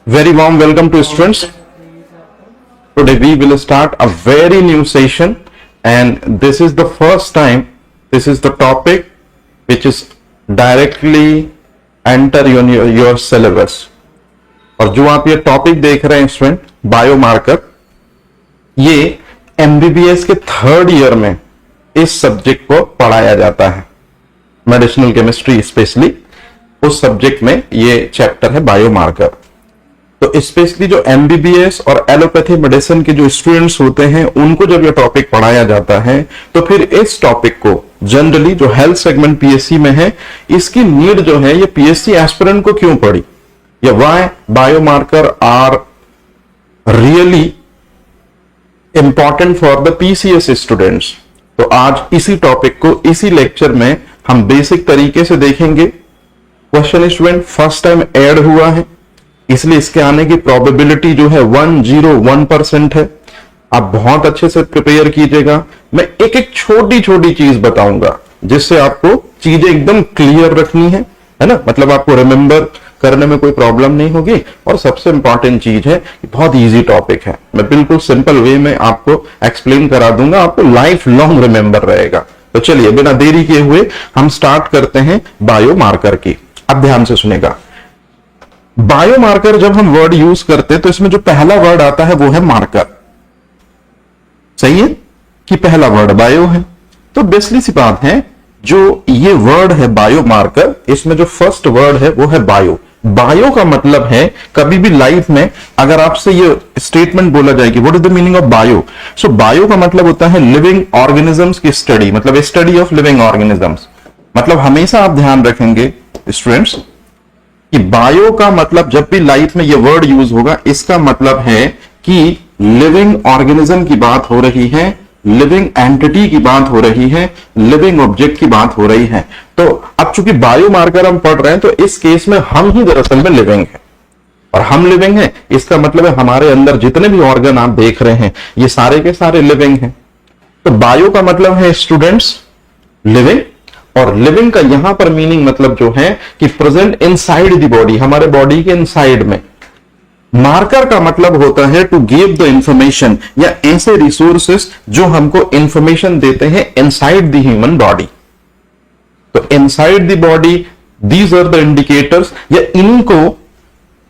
Very warm welcome to students. Today we will start a very new session and this is the first time, this is the topic which is directly enter your syllabus. और जो आप ये topic देख रहे हैं student, biomarker, ये MBBS के third year में इस सब्जेक्ट को पढ़ाया जाता है। मेडिसिनल केमिस्ट्री स्पेशली उस सब्जेक्ट में ये चैप्टर है बायोमार्कर। तो स्पेशली जो MBBS और एलोपैथी मेडिसिन के जो स्टूडेंट्स होते हैं उनको जब ये टॉपिक पढ़ाया जाता है तो फिर इस टॉपिक को जनरली जो हेल्थ सेगमेंट PSC में है, इसकी नीड जो है ये PSC एस्पिरेंट को क्यों पड़ी, या why biomarker are really important for the PCS students. तो आज इसी टॉपिक को इसी लेक्चर में हम बेसिक तरीके से देखेंगे। Question student first time add हुआ है, इसलिए इसके आने की प्रोबेबिलिटी जो है 101% है। आप बहुत अच्छे से प्रिपेयर कीजिएगा। मैं एक एक छोटी छोटी चीज बताऊंगा जिससे आपको चीजें एकदम क्लियर रखनी है ना, मतलब आपको रिमेंबर करने में कोई प्रॉब्लम नहीं होगी। और सबसे इंपॉर्टेंट चीज है, बहुत इजी टॉपिक है, मैं बिल्कुल सिंपल वे में आपको एक्सप्लेन करा दूंगा, आपको लाइफ लॉन्ग रिमेंबर रहेगा। तो चलिए बिना देरी किए हुए हम स्टार्ट करते हैं बायोमार्कर की। अब ध्यान से सुनेगा। बायोमार्कर जब हम वर्ड यूज करते हैं तो इसमें जो पहला वर्ड आता है वो है मार्कर। सही है कि पहला वर्ड बायो है। तो बेसिकली सी बात है, जो ये वर्ड है बायोमार्कर, इसमें जो फर्स्ट वर्ड है वो है बायो। बायो का मतलब है, कभी भी लाइफ में अगर आपसे ये स्टेटमेंट बोला जाए कि what is the meaning of bio, so bio का मतलब होता है लिविंग ऑर्गेनिजम्स की स्टडी, मतलब स्टडी ऑफ लिविंग ऑर्गेनिजम्स। मतलब हमेशा आप ध्यान रखेंगे स्टूडेंट्स कि बायो का मतलब जब भी लाइफ में ये वर्ड यूज होगा, इसका मतलब है कि लिविंग ऑर्गेनिज्म की बात हो रही है, लिविंग एंटिटी की बात हो रही है, लिविंग ऑब्जेक्ट की बात हो रही है। तो अब चूंकि बायोमार्कर हम पढ़ रहे हैं तो इस केस में हम ही दरअसल में लिविंग है, और हम लिविंग है इसका मतलब है हमारे अंदर जितने भी ऑर्गन आप देख रहे हैं ये सारे के सारे लिविंग हैं। तो बायो का मतलब है स्टूडेंट्स लिविंग, और लिविंग का यहां पर मीनिंग मतलब जो है कि प्रेजेंट इनसाइड द बॉडी, हमारे बॉडी के इनसाइड में। मार्कर का मतलब होता है टू गिव द इंफॉर्मेशन, या ऐसे रिसोर्सेस जो हमको इंफॉर्मेशन देते हैं इनसाइड द ह्यूमन बॉडी। तो inside the body these are the indicators, या इनको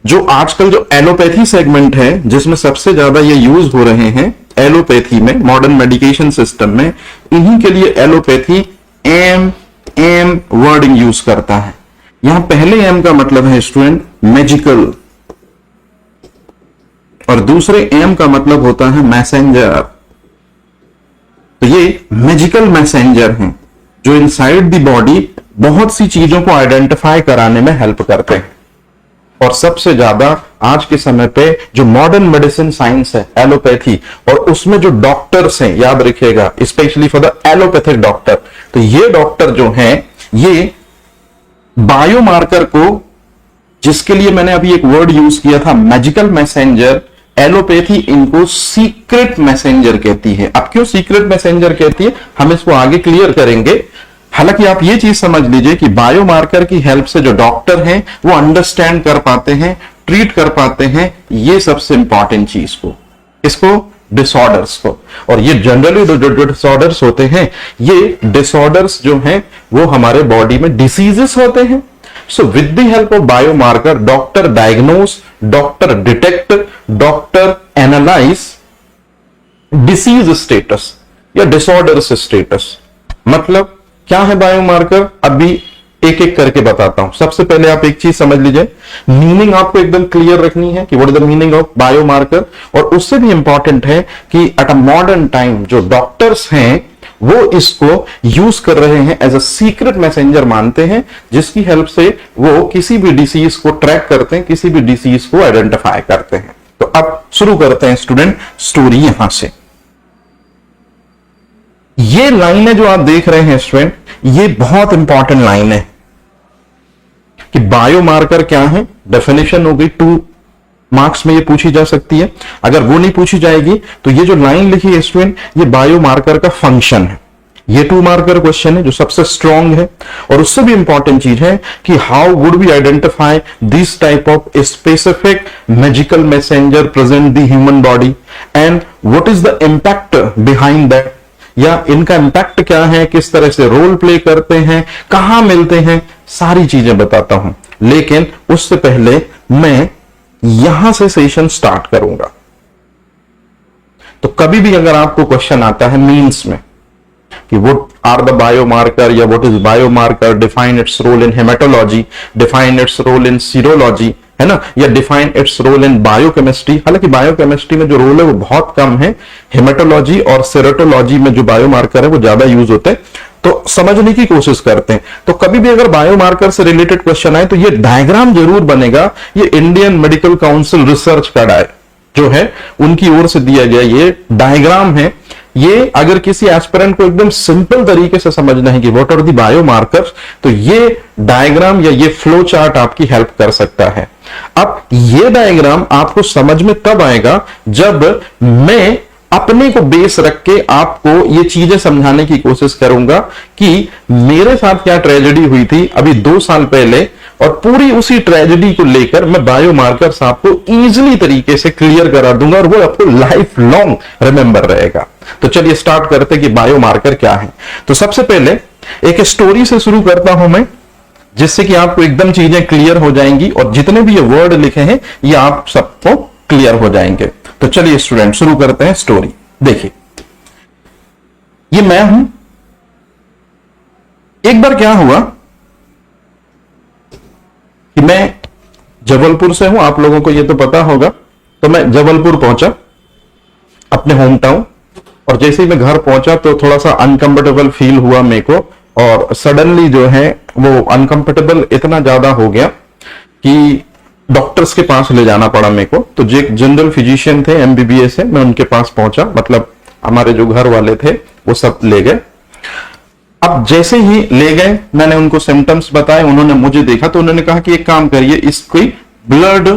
जो आजकल जो एलोपैथी सेगमेंट है जिसमें सबसे ज्यादा ये यूज हो रहे हैं एलोपैथी में, मॉडर्न मेडिकेशन सिस्टम में, इन्हीं के लिए एलोपैथी एम वर्डिंग यूज करता है। यहां पहले एम का मतलब है स्टूडेंट मैजिकल, और दूसरे एम का मतलब होता है मैसेंजर। तो ये मैजिकल मैसेंजर हैं जो इनसाइड द बॉडी बहुत सी चीजों को आइडेंटिफाई कराने में हेल्प करते हैं। और सबसे ज्यादा आज के समय पे जो मॉडर्न मेडिसिन साइंस है एलोपैथी, और उसमें जो डॉक्टर्स हैं, याद रखिएगा specially for the allopathic doctor, तो ये डॉक्टर जो हैं ये बायोमार्कर को, जिसके लिए मैंने अभी एक वर्ड यूज किया था मैजिकल मैसेंजर, एलोपैथी इनको सीक्रेट मैसेंजर कहती है। अब क्यों सीक्रेट मैसेंजर कहती है हम इसको आगे क्लियर करेंगे। हालांकि आप ये चीज समझ लीजिए कि बायोमार्कर की हेल्प से जो डॉक्टर हैं वो अंडरस्टैंड कर पाते हैं, ट्रीट कर पाते हैं ये सबसे इंपॉर्टेंट चीज को, इसको डिसऑर्डर्स को। और ये जनरली जो डिसऑर्डर्स होते हैं, ये डिसऑर्डर्स जो हैं वो हमारे बॉडी में डिसीजेस होते हैं। So with the help of biomarker doctor diagnose, doctor detect, doctor analyse disease status या डिसऑर्डर्स स्टेटस। मतलब क्या है बायोमार्कर, अभी एक एक करके बताता हूं। सबसे पहले आप एक चीज समझ लीजिए, मीनिंग आपको एकदम क्लियर रखनी है कि what is the meaning of biomarker. और उससे भी इंपॉर्टेंट है कि एट अ मॉडर्न टाइम जो डॉक्टर्स हैं वो इसको यूज कर रहे हैं एज अ सीक्रेट मैसेंजर मानते हैं, जिसकी हेल्प से वो किसी भी डिसीज को ट्रैक करते हैं, किसी भी डिसीज को आइडेंटिफाई करते हैं। तो अब शुरू करते हैं स्टूडेंट स्टोरी यहां से। ये लाइन है जो आप देख रहे हैं स्टूडेंट, ये बहुत इंपॉर्टेंट लाइन है कि बायोमार्कर क्या है। डेफिनेशन हो गई, 2 मार्क्स में ये पूछी जा सकती है। अगर वो नहीं पूछी जाएगी तो ये जो लाइन लिखी है स्टूडेंट, ये बायोमार्कर का फंक्शन है। ये 2 मार्कर क्वेश्चन है जो सबसे स्ट्रॉन्ग है। और उससे भी इंपॉर्टेंट चीज है कि how would we identify this type of specific magical messenger present the human body and what is the impact behind that, या इनका इंपैक्ट क्या है, किस तरह से रोल प्ले करते हैं, कहां मिलते हैं, सारी चीजें बताता हूं। लेकिन उससे पहले मैं यहां से सेशन स्टार्ट करूंगा। तो कभी भी अगर आपको क्वेश्चन आता है मीन्स में कि व्हाट आर द बायोमार्कर या what is biomarker, define its role in haematology, define its role in serology, है ना, या define its role in biochemistry. हालांकि बायोकेमिस्ट्री में जो रोल है वो बहुत कम है, हेमेटोलॉजी और सेरोटोलॉजी में जो बायोमार्कर है वो ज्यादा यूज होते हैं, तो समझने की कोशिश करते हैं। तो कभी भी अगर बायोमार्कर से रिलेटेड क्वेश्चन आए तो ये डायग्राम जरूर बनेगा। ये इंडियन मेडिकल काउंसिल रिसर्च का जो है उनकी ओर से दिया गया ये डायग्राम है। ये अगर किसी एस्पिरेंट को एकदम सिंपल तरीके से समझना है कि व्हाट आर दी बायोमार्कर्स, तो ये डायग्राम या ये फ्लो चार्ट आपकी हेल्प कर सकता है। अब ये डायग्राम आपको समझ में तब आएगा जब मैं अपने को बेस रख के आपको ये चीजें समझाने की कोशिश करूंगा कि मेरे साथ क्या ट्रेजेडी हुई थी अभी 2 साल पहले, और पूरी उसी ट्रेजेडी को लेकर मैं बायोमार्कर्स आपको इजीली तरीके से क्लियर करा दूंगा और वो आपको लाइफ लॉन्ग रिमेंबर रहेगा। तो चलिए स्टार्ट करते कि बायोमार्कर क्या है। तो सबसे पहले एक स्टोरी से शुरू करता हूं मैं, जिससे कि आपको एकदम चीजें क्लियर हो जाएंगी और जितने भी ये वर्ड लिखे हैं ये आप सबको क्लियर हो जाएंगे। तो चलिए स्टूडेंट शुरू करते हैं स्टोरी। देखिए ये मैं हूं। एक बार क्या हुआ कि मैं जबलपुर से हूं, आप लोगों को ये तो पता होगा। तो मैं जबलपुर पहुंचा अपने होम टाउन, और जैसे ही मैं घर पहुंचा तो थोड़ा सा अनकंफर्टेबल फील हुआ मेरे को, और सडनली जो है वो अनकंफर्टेबल इतना ज्यादा हो गया कि डॉक्टर्स के पास ले जाना पड़ा मेरे को। तो जो जनरल फिजिशियन थे, एमबीबीएस है, मैं उनके पास पहुंचा, मतलब हमारे जो घर वाले थे वो सब ले गए। अब जैसे ही ले गए मैंने उनको सिम्टम्स बताए, उन्होंने मुझे देखा तो उन्होंने कहा कि एक काम करिए, इसको ब्लड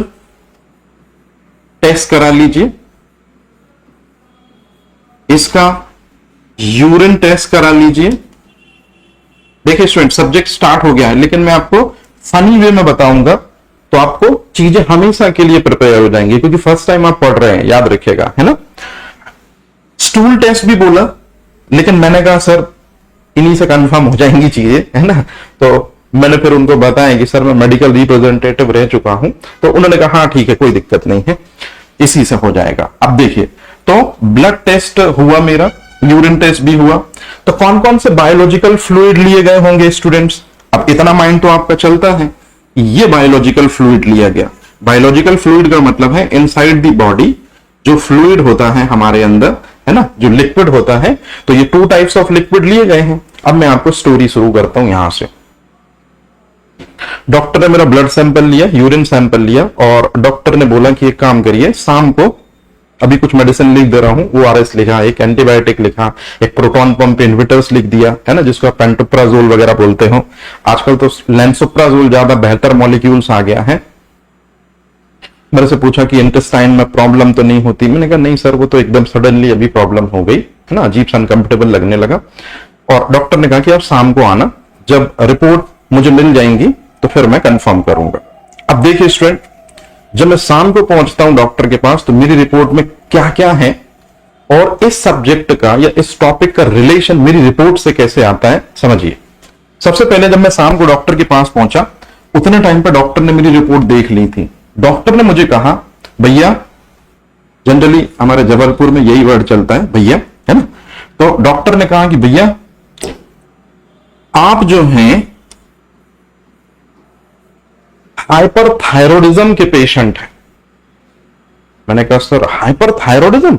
टेस्ट करा लीजिए, इसका यूरिन टेस्ट करा लीजिए। देखिए स्टूडेंट सब्जेक्ट स्टार्ट हो गया है, लेकिन मैं आपको फनी वे में बताऊंगा तो आपको चीजें हमेशा के लिए प्रिपेयर हो जाएंगी, क्योंकि फर्स्ट टाइम आप पढ़ रहे हैं, याद रखिएगा, है ना। स्टूल टेस्ट भी बोला, लेकिन मैंने कहा सर इन्हीं से कंफर्म हो जाएंगी चीजें, है ना। तो मैंने फिर उनको बताया कि सर मैं मेडिकल रिप्रेजेंटेटिव रह चुका हूं। तो उन्होंने कहा हाँ ठीक है, कोई दिक्कत नहीं है, इसी से हो जाएगा। अब देखिए तो ब्लड टेस्ट हुआ मेरा, यूरिन टेस्ट भी हुआ। तो कौन कौन से बायोलॉजिकल फ्लूइड लिए गए होंगे स्टूडेंट्स, अब इतना माइंड तो आपका चलता है। ये बायोलॉजिकल फ्लूइड लिया गया। बायोलॉजिकल फ्लूइड का मतलब है इनसाइड द बॉडी जो फ्लूइड होता है हमारे अंदर, है ना, जो लिक्विड होता है। तो ये 2 टाइप्स ऑफ लिक्विड लिए गए हैं। अब मैं आपको स्टोरी शुरू करता हूं यहां से। डॉक्टर ने मेरा ब्लड सैंपल लिया, यूरिन सैंपल लिया, और डॉक्टर ने बोला कि एक काम करिए, शाम को अभी कुछ मेडिसिन लिख दे रहा हूं, ORS लिखा, एक एंटीबायोटिक लिखा, एक प्रोटॉन पंप इनहिबिटर्स लिख दिया, है ना, जिसको आप पेंटोप्राजोल वगैरह बोलते हो। आजकल तो लेंसोप्राजोल ज्यादा बेहतर मॉलिक्यूल्स आ गया है। मेरे से पूछा कि इंटेस्टाइन में प्रॉब्लम तो नहीं होती, मैंने कहा नहीं सर, वो तो एकदम सडनली अभी प्रॉब्लम हो गई, है ना, अजीब सा अनकंफर्टेबल लगने लगा। और डॉक्टर ने कहा कि आप शाम को आना, जब रिपोर्ट मुझे मिल जाएंगी तो फिर मैं कंफर्म करूंगा। अब देखिए स्टूडेंट, जब मैं शाम को पहुंचता हूं डॉक्टर के पास तो मेरी रिपोर्ट में क्या क्या है और इस सब्जेक्ट का या इस टॉपिक का रिलेशन मेरी रिपोर्ट से कैसे आता है, समझिए। सबसे पहले जब मैं शाम को डॉक्टर के पास पहुंचा, उतने टाइम पर डॉक्टर ने मेरी रिपोर्ट देख ली थी। डॉक्टर ने मुझे कहा भैया, जनरली हमारे जबलपुर में यही वर्ड चलता है भैया, है ना। तो डॉक्टर ने कहा कि भैया आप जो हैं हाइपरथायरॉयडिज्म के पेशेंट हैं। मैंने कहा सर हाइपरथायरॉयडिज्म,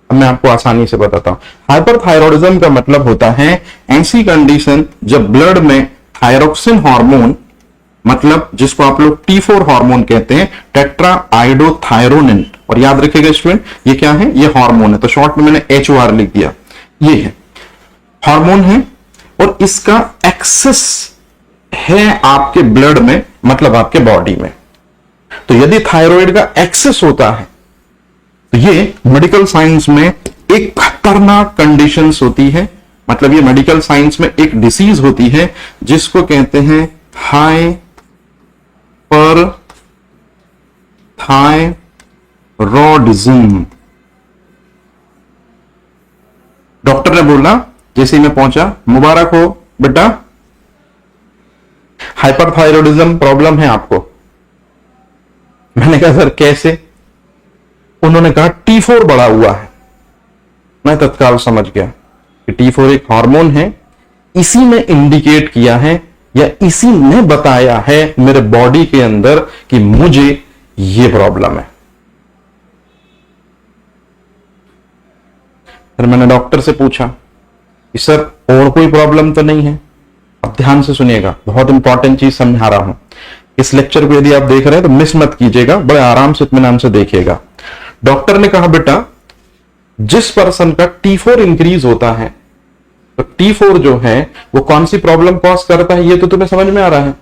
अब मैं आपको आसानी से बताता हूं। हाइपरथायरॉयडिज्म का मतलब होता है ऐसी कंडीशन जब ब्लड में थायरोक्सिन हार्मोन, मतलब जिसको आप लोग T4 हार्मोन कहते हैं, टेट्रा आइडोथायरोनिन, और याद रखिएगा स्टूडेंट ये क्या है, ये हार्मोन है, तो शॉर्ट में मैंने HOR लिख दिया। ये है हार्मोन है और इसका एक्सेस है आपके ब्लड में, मतलब आपके बॉडी में। तो यदि थायराइड का एक्सेस होता है तो ये मेडिकल साइंस में एक खतरनाक कंडीशंस होती है, मतलब ये मेडिकल साइंस में एक डिसीज होती है जिसको कहते हैं हाइपरथायरॉयडिज्म। डॉक्टर ने बोला जैसे ही मैं पहुंचा, मुबारक हो बेटा, हाइपरथायरॉयडिज्म प्रॉब्लम है आपको। मैंने कहा सर कैसे? उन्होंने कहा T4 बढ़ा हुआ है। मैं तत्काल समझ गया कि T4 एक हार्मोन है, इसी ने इंडिकेट किया है या इसी ने बताया है मेरे बॉडी के अंदर कि मुझे ये प्रॉब्लम है। फिर मैंने डॉक्टर से पूछा कि सर और कोई प्रॉब्लम तो नहीं है? अब ध्यान से सुनिएगा, बहुत इंपॉर्टेंट चीज समझा रहा हूं। इस लेक्चर को यदि आप देख रहे हैं तो मिस मत कीजिएगा, बड़े आराम से इत्मीनान से देखिएगा। डॉक्टर ने कहा बेटा जिस पर्सन का T4 इंक्रीज होता है, तो T4 जो है वो कौन सी प्रॉब्लम कॉज करता है ये तो तुम्हें समझ में आ रहा है,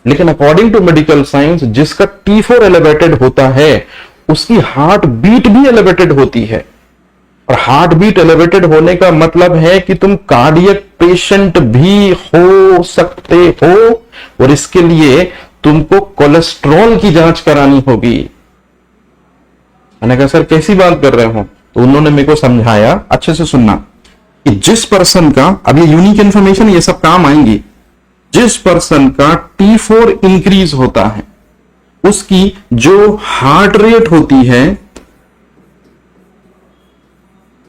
लेकिन अकॉर्डिंग टू मेडिकल साइंस जिसका T4 एलिवेटेड होता है उसकी हार्ट बीट भी एलिवेटेड होती है। और हार्ट बीट एलिवेटेड होने का मतलब है कि तुम कार्डियक पेशेंट भी हो सकते हो, और इसके लिए तुमको कोलेस्ट्रॉल की जांच करानी होगी। मैंने कहा सर कैसी बात कर रहे हो? तो उन्होंने मेरे को समझाया, अच्छे से सुनना, कि जिस पर्सन का, अब ये यूनिक इंफॉर्मेशन ये सब काम आएंगी, जिस पर्सन का T4 इंक्रीज होता है उसकी जो हार्ट रेट होती है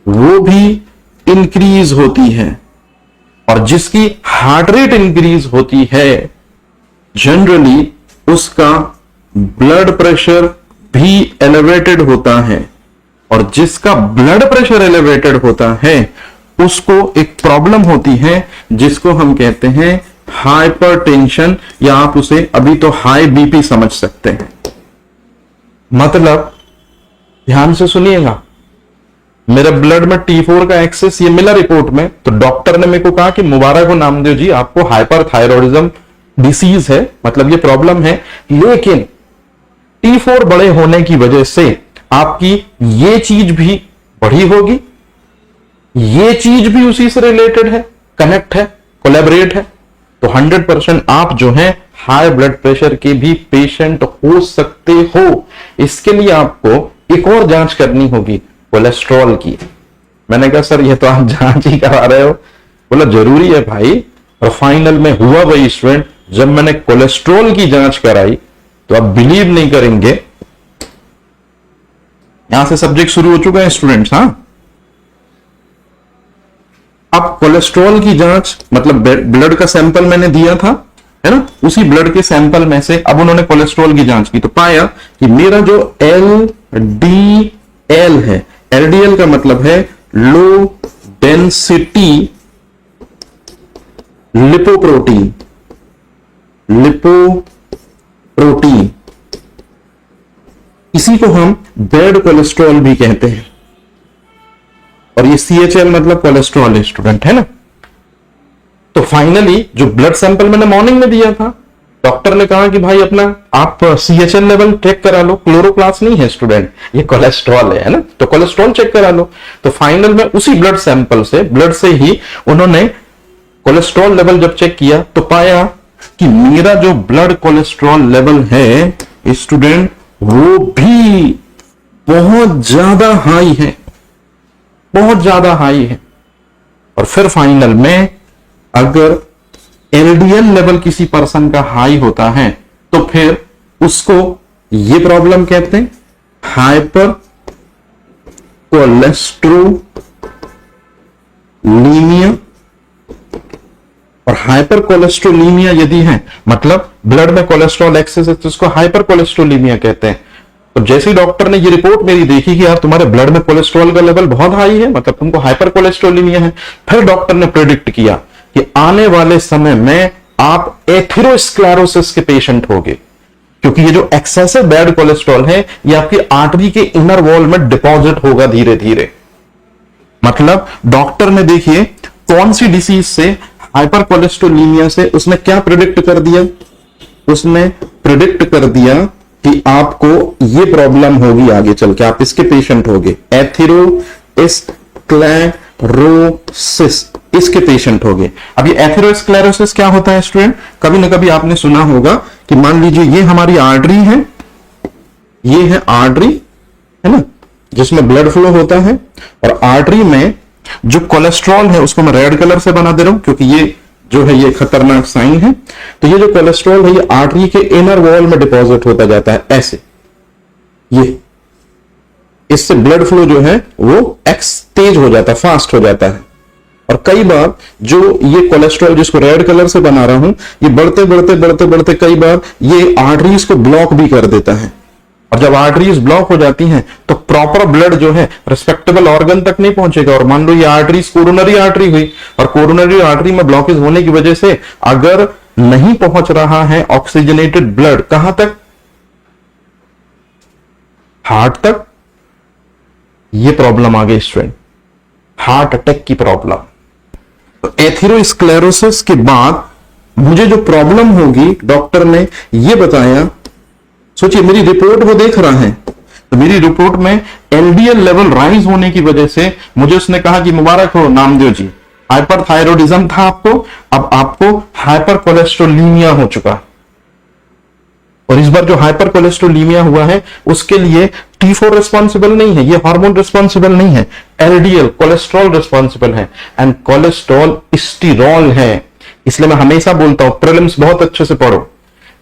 वो भी इंक्रीज होती है। और जिसकी हार्ट रेट इंक्रीज होती है जनरली उसका ब्लड प्रेशर भी एलिवेटेड होता है। और जिसका ब्लड प्रेशर एलिवेटेड होता है उसको एक प्रॉब्लम होती है जिसको हम कहते हैं हाइपरटेंशन, या आप उसे अभी तो हाई बीपी समझ सकते हैं। मतलब ध्यान से सुनिएगा, मेरे ब्लड में T4 का एक्सेस ये मिला रिपोर्ट में, तो डॉक्टर ने मेरे को कहा कि मुबारक हो नामदेव जी, आपको हाइपरथायरॉयडिज्म डिसीज है, मतलब ये प्रॉब्लम है, लेकिन T4 बड़े होने की वजह से आपकी ये चीज भी बढ़ी होगी, ये चीज भी उसी से रिलेटेड है, कनेक्ट है, कोलैबोरेट है। तो 100% आप जो है हाई ब्लड प्रेशर के भी पेशेंट हो सकते हो। इसके लिए आपको एक और जांच करनी होगी, कोलेस्ट्रॉल की। मैंने कहा सर ये तो आप जांच ही करा रहे हो। बोला जरूरी है भाई। और फाइनल में हुआ वही स्टूडेंट, जब मैंने कोलेस्ट्रॉल की जांच कराई तो आप बिलीव नहीं करेंगे, यहां से सब्जेक्ट शुरू हो चुका है स्टूडेंट्स। हाँ, अब कोलेस्ट्रॉल की जांच, मतलब ब्लड का सैंपल मैंने दिया था, है ना, उसी ब्लड के सैंपल में से अब उन्होंने कोलेस्ट्रॉल की जांच की तो पाया कि मेरा जो LDL है, LDL का मतलब है लो डेंसिटी लिपोप्रोटीन, लिपोप्रोटीन, इसी को हम बैड कोलेस्ट्रॉल भी कहते हैं। और ये CHL मतलब कोलेस्ट्रॉल स्टूडेंट, है ना। तो फाइनली जो ब्लड सैंपल मैंने मॉर्निंग में दिया था, डॉक्टर ने कहा कि भाई अपना आप CHL लेवल चेक करा लो, क्लोरोप्लास्ट नहीं है स्टूडेंट, ये कोलेस्ट्रॉल है ना, तो कोलेस्ट्रॉल चेक करा लो। तो फाइनल में उसी ब्लड सैंपल से, ब्लड से ही उन्होंने कोलेस्ट्रॉल लेवल जब चेक किया तो पाया कि मेरा जो ब्लड कोलेस्ट्रॉल लेवल है स्टूडेंट वो भी बहुत ज्यादा हाई है, बहुत ज्यादा हाई है। और फिर फाइनल में अगर LDL लेवल किसी पर्सन का हाई होता है तो फिर उसको ये प्रॉब्लम कहते हैं हाइपर कोलेस्ट्रोलीमिया। और हाइपर कोलेस्ट्रोलीमिया यदि है, मतलब ब्लड में कोलेस्ट्रॉल एक्सेस है, तो उसको हाइपर कोलेस्ट्रोलीमिया कहते हैं। तो जैसे ही डॉक्टर ने ये रिपोर्ट मेरी देखी कि यार तुम्हारे ब्लड में कोलेस्ट्रॉल का लेवल बहुत हाई है, मतलब तुमको हाइपर कोलेस्ट्रोलीमिया है, फिर डॉक्टर ने प्रेडिक्ट किया कि आने वाले समय में आप एथेरोस्क्लेरोसिस के पेशेंट होगे, क्योंकि ये जो एक्सेसिव बैड कोलेस्ट्रॉल है ये आपकी आर्टरी के इनर वॉल में डिपॉजिट होगा धीरे धीरे। मतलब डॉक्टर ने देखिए कौन सी डिसीज से, हाइपर कोलेस्ट्रोलीमिया से, उसने क्या प्रेडिक्ट कर दिया, उसने प्रेडिक्ट कर दिया कि आपको ये प्रॉब्लम होगी आगे चल के, आप इसके पेशेंट होगे, एथेरोस्क्लेरोसिस एथेरोस्क्लेरोसिस, इसके पेशेंट हो गए। अब ये एथेरोस्क्लेरोसिस क्या होता है स्टूडेंट, कभी ना कभी आपने सुना होगा कि मान लीजिए ये हमारी आर्टरी है, ये है आर्टरी, है ना, जिसमें ब्लड फ्लो होता है, और आर्टरी में जो कोलेस्ट्रॉल है उसको मैं रेड कलर से बना दे रहा हूं क्योंकि ये जो है ये खतरनाक साइन है। तो ये जो कोलेस्ट्रॉल है ये आर्टरी के इनर वॉल में डिपॉजिट होता जाता है ऐसे, ये इससे ब्लड फ्लो जो है वो तेज हो जाता है, फास्ट हो जाता है। और कई बार जो ये कोलेस्ट्रॉल जिसको रेड कलर से बना रहा हूं, ये बढ़ते बढ़ते बढ़ते बढ़ते कई बार ये आर्टरीज को ब्लॉक भी कर देता है। और जब आर्टरीज ब्लॉक हो जाती हैं तो प्रॉपर ब्लड जो है रिस्पेक्टेबल ऑर्गन तक नहीं पहुंचेगा। और मान लो ये आर्टरीज कोरोनरी आर्टरी हुई, और कोरोनरी आर्टरी में ब्लॉकेज होने की वजह से अगर नहीं पहुंच रहा है ऑक्सीजनेटेड ब्लड कहां तक, हार्ट तक, ये प्रॉब्लम आ गई स्टूडेंट, हार्ट अटैक की प्रॉब्लम। तो एथेरोस्क्लेरोसिस के बाद मुझे जो प्रॉब्लम होगी डॉक्टर ने ये बताया, सोचिए मेरी रिपोर्ट वो देख रहा है, तो मेरी रिपोर्ट में एलडीएल लेवल राइज होने की वजह से मुझे उसने कहा कि मुबारक हो नामदेव जी, हाइपरथायरॉइडिज्म था आपको, अब आपको हाइपर कोलेस्ट्रोलीमिया हो चुका। और इस बार जो हाइपर कोलेस्ट्रोलीमिया हुआ है उसके लिए T4 रिस्पॉन्सिबल नहीं है, ये हार्मोन रिस्पॉन्सिबल नहीं है, एलडीएल कोलेस्ट्रॉल रिस्पॉन्सिबल है, एंड कोलेस्ट्रॉल स्टीरॉल है। इसलिए मैं हमेशा बोलता हूं प्रीलिम्स बहुत अच्छे से पढ़ो।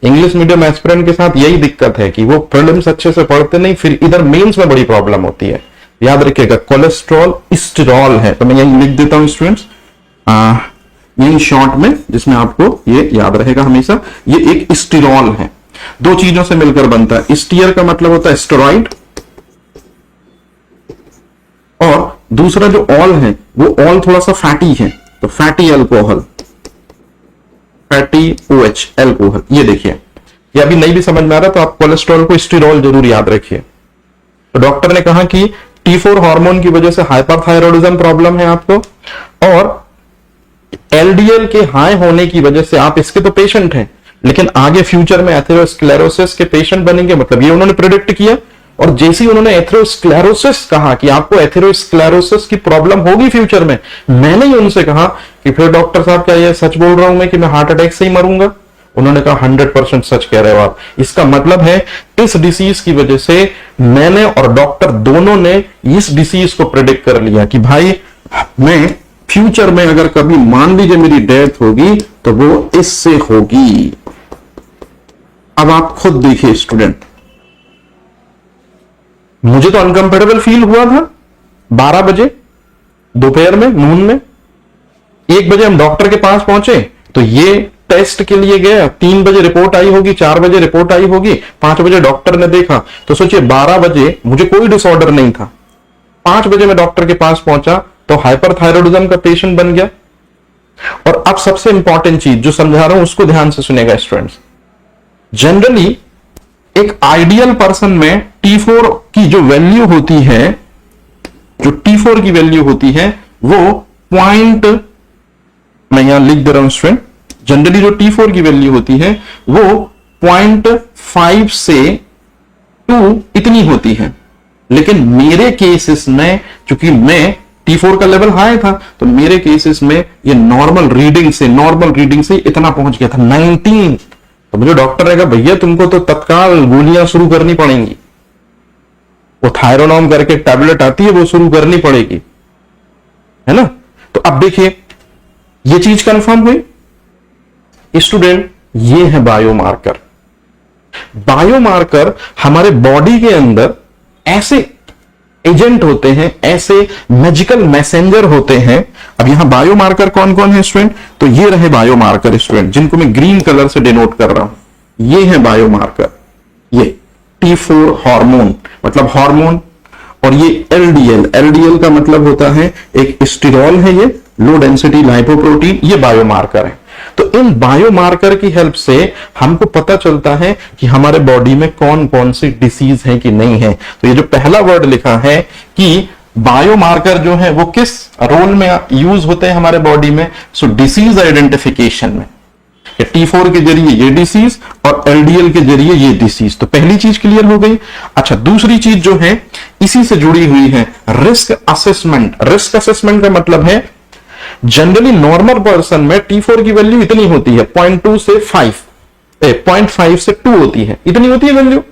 इंग्लिश मीडियम एस्पिरेंट के साथ यही दिक्कत है कि वो प्रीलिम्स अच्छे से पढ़ते नहीं, फिर इधर मेंस में बड़ी प्रॉब्लम होती है। याद रखिएगा कोलेस्ट्रॉल स्टीरॉल है, तो मैं यही लिख देता हूं स्टूडेंट्स इन शॉर्ट में, जिसमें आपको ये याद रहेगा हमेशा, ये एक स्टीरॉल है, दो चीजों से मिलकर बनता है। स्टीयर का मतलब होता है स्टेरॉइड, और दूसरा जो ऑल है वो ऑल थोड़ा सा फैटी है, तो fatty alcohol, fatty OH alcohol. ये देखिए, ये अभी नहीं भी समझ में आ रहा तो आप कोलेस्ट्रॉल को स्टीरॉल जरूर याद रखिए। तो डॉक्टर ने कहा कि T4 हार्मोन की वजह से हाइपरथायरॉइडिज्म प्रॉब्लम है आपको, और एलडीएल के हाई होने की वजह से आप इसके तो पेशेंट हैं, लेकिन आगे फ्यूचर में एथेरोस्क्लेरोसिस के पेशेंट बनेंगे, मतलब ये उन्होंने प्रेडिक्ट किया। और जैसे ही उन्होंने एथेरोस्क्लेरोसिस कहा कि आपको एथेरोस्क्लेरोसिस की प्रॉब्लम होगी फ्यूचर में, मैंने ही उनसे कहा कि फिर डॉक्टर साहब क्या ये सच बोल रहा हूं मैं कि मैं हार्ट अटैक से ही मरूंगा? उन्होंने कहा 100% सच कह रहे हो आप। इसका मतलब है इस डिसीज की वजह से मैंने और डॉक्टर दोनों ने इस डिसीज को प्रेडिक्ट कर लिया कि भाई मैं फ्यूचर में अगर कभी मान लीजिए मेरी डेथ होगी तो वो इससे होगी। अब आप खुद देखिए स्टूडेंट, मुझे तो अनकंफर्टेबल फील हुआ था 12 बजे दोपहर में, नून में। 1 बजे हम डॉक्टर के पास पहुंचे तो ये टेस्ट के लिए गया, 3 बजे रिपोर्ट आई होगी, 4 बजे रिपोर्ट आई होगी, 5 बजे डॉक्टर ने देखा। तो सोचिए 12 बजे मुझे कोई डिसऑर्डर नहीं था, 5 बजे मैं डॉक्टर के पास पहुंचा तो हाइपरथायरॉइडिज्म का पेशेंट बन गया। और अब सबसे इंपॉर्टेंट चीज जो समझा रहा हूं उसको ध्यान से सुनेगा स्टूडेंट्स। जनरली एक आइडियल पर्सन में T4 की जो वैल्यू होती है, जो T4 की वैल्यू होती है वो पॉइंट, मैं यहां लिख दे रहा हूं स्टूडेंट, जनरली जो T4 की वैल्यू होती है वो 0.5 से 2 इतनी होती है। लेकिन मेरे केसेस में चूंकि मैं T4 का लेवल हाई था तो मेरे केसेस में ये नॉर्मल रीडिंग से इतना पहुंच गया था 19। तो मुझे डॉक्टर ने कहा भैया तुमको तो तत्काल गोलियां शुरू करनी पड़ेंगी, वो थायरोनॉम करके टैबलेट आती है वो शुरू करनी पड़ेगी, है ना। तो अब देखिए ये चीज कंफर्म हुई स्टूडेंट। ये है बायोमार्कर। बायोमार्कर हमारे बॉडी के अंदर ऐसे एजेंट होते हैं, ऐसे मैजिकल मैसेंजर होते हैं। अब यहां बायोमार्कर कौन कौन है स्टूडेंट, तो ये रहे बायोमार्कर स्टूडेंट, जिनको मैं ग्रीन कलर से डिनोट कर रहा हूं। ये है बायोमार्कर, ये T4 हार्मोन मतलब हार्मोन, और ये एलडीएल का मतलब होता है एक स्टीरॉल है, ये लो डेंसिटी लाइपोप्रोटीन, ये बायोमार्कर है। तो इन बायोमार्कर की हेल्प से हमको पता चलता है कि हमारे बॉडी में कौन कौन सी डिसीज है कि नहीं है। तो ये जो पहला वर्ड लिखा है कि बायोमार्कर जो है वो किस रोल में यूज होते हैं हमारे बॉडी में, सो डिसीज आइडेंटिफिकेशन में। कि T4 के जरिए ये डिसीज और LDL के जरिए ये डिसीज। तो पहली चीज क्लियर हो गई। अच्छा, दूसरी चीज जो है इसी से जुड़ी हुई है, रिस्क असेसमेंट। रिस्क असेसमेंट का मतलब है जनरली नॉर्मल पर्सन में T4 की वैल्यू इतनी होती है 0.2 से 0.5 से 2 होती है, इतनी होती है वैल्यू।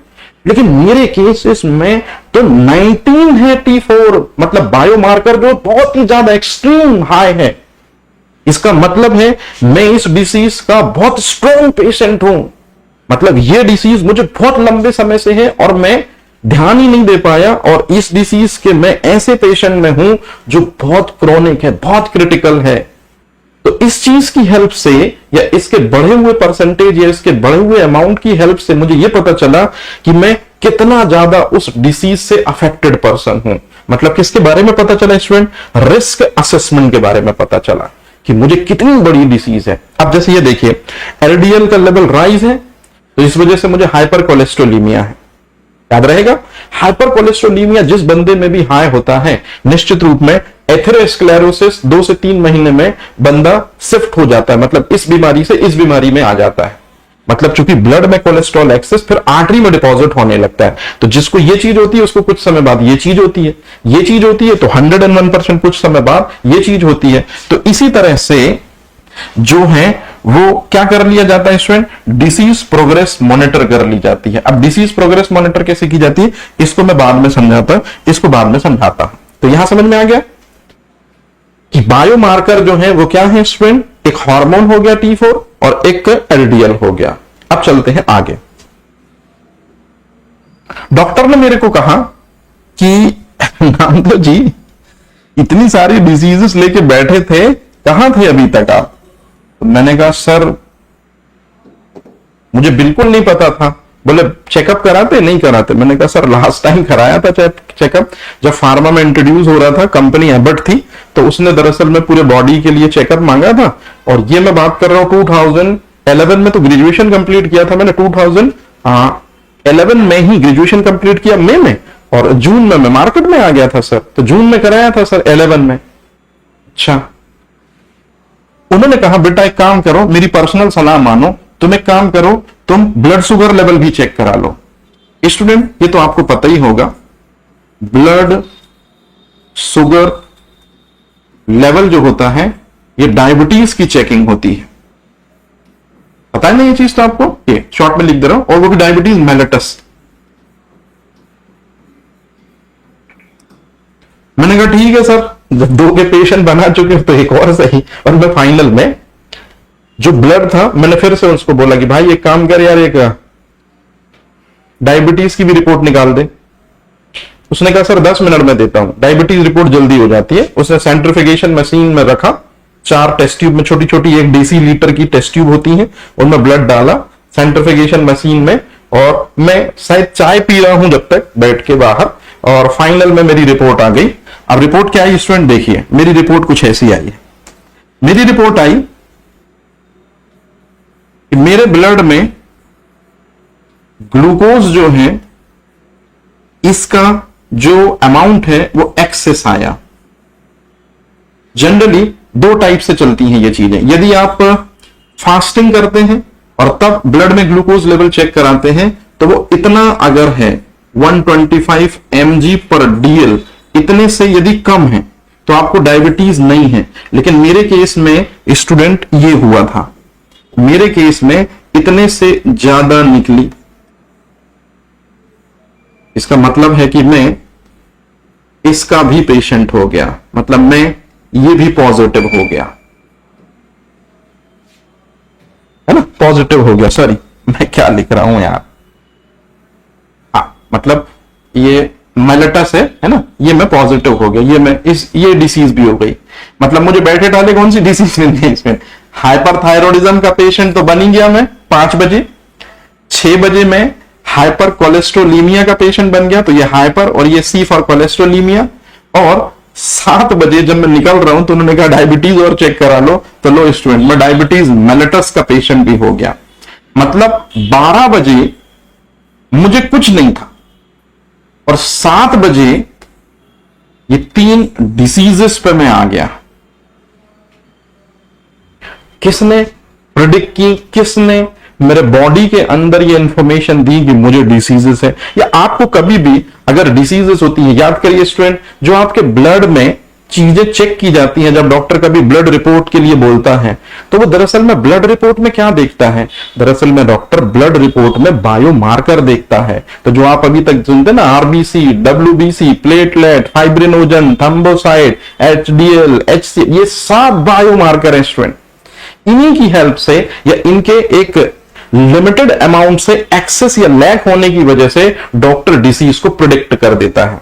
लेकिन मेरे केसेस में तो 19 है T4, मतलब बायोमार्कर जो बहुत ही ज्यादा एक्सट्रीम हाई है। इसका मतलब है मैं इस डिसीज का बहुत स्ट्रॉन्ग पेशेंट हूं, मतलब ये डिसीज मुझे बहुत लंबे समय से है और मैं ध्यान ही नहीं दे पाया, और इस डिसीज के मैं ऐसे पेशेंट में हूं जो बहुत क्रोनिक है, बहुत क्रिटिकल है। तो इस चीज की हेल्प से या इसके बढ़े हुए परसेंटेज या इसके बढ़े हुए अमाउंट की हेल्प से मुझे यह पता चला कि मैं कितना ज्यादा उस डिसीज से अफेक्टेड पर्सन हूं। मतलब किसके बारे में पता चला स्टूडेंट? रिस्क असेसमेंट के बारे में पता चला कि मुझे कितनी बड़ी डिसीज है। अब जैसे ये देखिए, एलडीएल का लेवल राइज है तो इस वजह से मुझे हाइपर कोलेस्ट्रोलीमिया है। याद रहेगा, हाइपर कोलेस्ट्रोलीमिया जिस बंदे में भी हाई होता है, निश्चित रूप में एथेरोस्क्लेरोसिस 2 से 3 महीने में बंदा शिफ्ट हो जाता है, मतलब इस बीमारी से इस बीमारी में आ जाता है। मतलब चूंकि ब्लड में कोलेस्ट्रॉल एक्सेस फिर आर्टरी में डिपॉजिट होने लगता है, तो जिसको ये चीज होती है उसको कुछ समय बाद ये चीज होती है, ये चीज होती है तो 101% कुछ समय बाद ये चीज होती है। तो इसी तरह से जो है वो क्या कर लिया जाता है स्टूडेंट? डिसीज प्रोग्रेस मॉनिटर कर ली जाती है। अब डिसीज प्रोग्रेस मॉनिटर कैसे की जाती है इसको मैं बाद में समझाता हूं, इसको बाद में समझाता हूं। तो यहां समझ में आ गया कि बायोमार्कर जो है वो क्या है स्टूडेंट? एक हार्मोन हो गया T4 और एक एलडीएल हो गया। अब चलते हैं आगे। डॉक्टर ने मेरे को कहा कि नामदेव जी इतनी सारी डिजीजेस लेके बैठे थे, कहां थे अभी तक आप? तो मैंने कहा सर मुझे बिल्कुल नहीं पता था। बोले चेकअप कराते? नहीं कराते। मैंने कहा सर लास्ट टाइम कराया था चेकअप, जब फार्मा में इंट्रोड्यूस हो रहा था, कंपनी एबट थी, तो उसने दरअसल में पूरे बॉडी के लिए चेकअप मांगा था। और ये मैं बात कर रहा हूं 2011 में, तो ग्रेजुएशन कंप्लीट किया था मैंने 2011 में ही ग्रेजुएशन कंप्लीट किया मई में, और जून में मैं मार्केट में आ गया था सर। तो जून में कराया था सर 11 में। अच्छा, उन्होंने कहा बेटा एक काम करो, मेरी पर्सनल सलाह मानो, तुम एक काम करो, तुम ब्लड शुगर लेवल भी चेक करा लो। स्टूडेंट ये तो आपको पता ही होगा, ब्लड शुगर लेवल जो होता है ये डायबिटीज की चेकिंग होती है। पता है ना ये चीज? तो आपको ये शॉर्ट में लिख दे रहा हूं, और वो भी डायबिटीज मेलेटस। मैंने कहा ठीक है सर, जब 2 के पेशेंट बना चुके तो एक और सही। और मैं फाइनल में जो ब्लड था मैंने फिर से उसको बोला कि भाई एक काम कर यार, एक डायबिटीज की भी रिपोर्ट निकाल दे। उसने कहा सर 10 मिनट में देता हूं, डायबिटीज रिपोर्ट जल्दी हो जाती है। उसने सेंट्रिफिकेशन मशीन में रखा, 4 टेस्ट ट्यूब में, छोटी छोटी 1 डेसीलीटर की टेस्ट ट्यूब होती है, उनमें ब्लड डाला सेंट्रिफिकेशन मशीन में, और मैं शायद चाय पी रहा हूं जब तक बैठ के बाहर, और फाइनल में मेरी रिपोर्ट आ गई। अब रिपोर्ट क्या आई स्टूडेंट? देखिए मेरी रिपोर्ट कुछ ऐसी आई है। मेरी रिपोर्ट आई कि मेरे ब्लड में ग्लूकोज जो है इसका जो अमाउंट है वो एक्सेस आया। जनरली 2 टाइप से चलती हैं ये चीजें। यदि आप फास्टिंग करते हैं और तब ब्लड में ग्लूकोज लेवल चेक कराते हैं तो वो इतना अगर है 125 mg पर DL, इतने से यदि कम है तो आपको डायबिटीज नहीं है। लेकिन मेरे केस में स्टूडेंट ये हुआ था, मेरे केस में इतने से ज्यादा निकली। इसका मतलब है कि मैं इसका भी पेशेंट हो गया, मतलब मैं ये भी पॉजिटिव हो गया, है ना? पॉजिटिव हो गया। सॉरी मैं क्या लिख रहा हूं यार, हाँ मतलब ये मेलेटस है ना, ये मैं पॉजिटिव हो गया, ये डिसीज भी हो गई। मतलब मुझे बैठे डाले कौन सी डिसीज नहीं इसमें। हाइपरथायरॉयडिज्म का पेशेंट तो बन ही गया मैं 5 बजे। 6 बजे में हाइपर कोलेस्ट्रोलीमिया का पेशेंट बन गया, तो ये हाइपर और ये C फॉर कोलेस्ट्रोलीमिया। और 7 बजे जब मैं निकल रहा हूं तो उन्होंने कहा डायबिटीज और चेक करा लो, तो लो स्टूडेंट मैं डायबिटीज मेलेटस का पेशेंट भी हो गया। मतलब 12 बजे मुझे कुछ नहीं था और 7 बजे ये 3 डिसीजेस पे मैं आ गया। किसने प्रिडिक्ट की किसने? मेरे बॉडी के अंदर ये इंफॉर्मेशन दी कि मुझे डिसीजेस है। या आपको कभी भी अगर डिसीजेस होती है, याद करिए स्टूडेंट, जो आपके ब्लड में चीजें चेक की जाती हैं, जब डॉक्टर कभी ब्लड रिपोर्ट के लिए बोलता है तो वो दरअसल में ब्लड रिपोर्ट में क्या देखता है? दरअसल में डॉक्टर ब्लड रिपोर्ट में बायोमार्कर देखता है। तो जो आप अभी तक सुनते ना, RBC, WBC, platelet, fibrinogen, thrombocyte, HDL, HC, ये सब बायोमार्कर है स्टूडेंट। इन्हीं की हेल्प से या इनके एक लिमिटेड अमाउंट से एक्सेस या लैक होने की वजह से डॉक्टर डिसीज को प्रिडिक्ट कर देता है।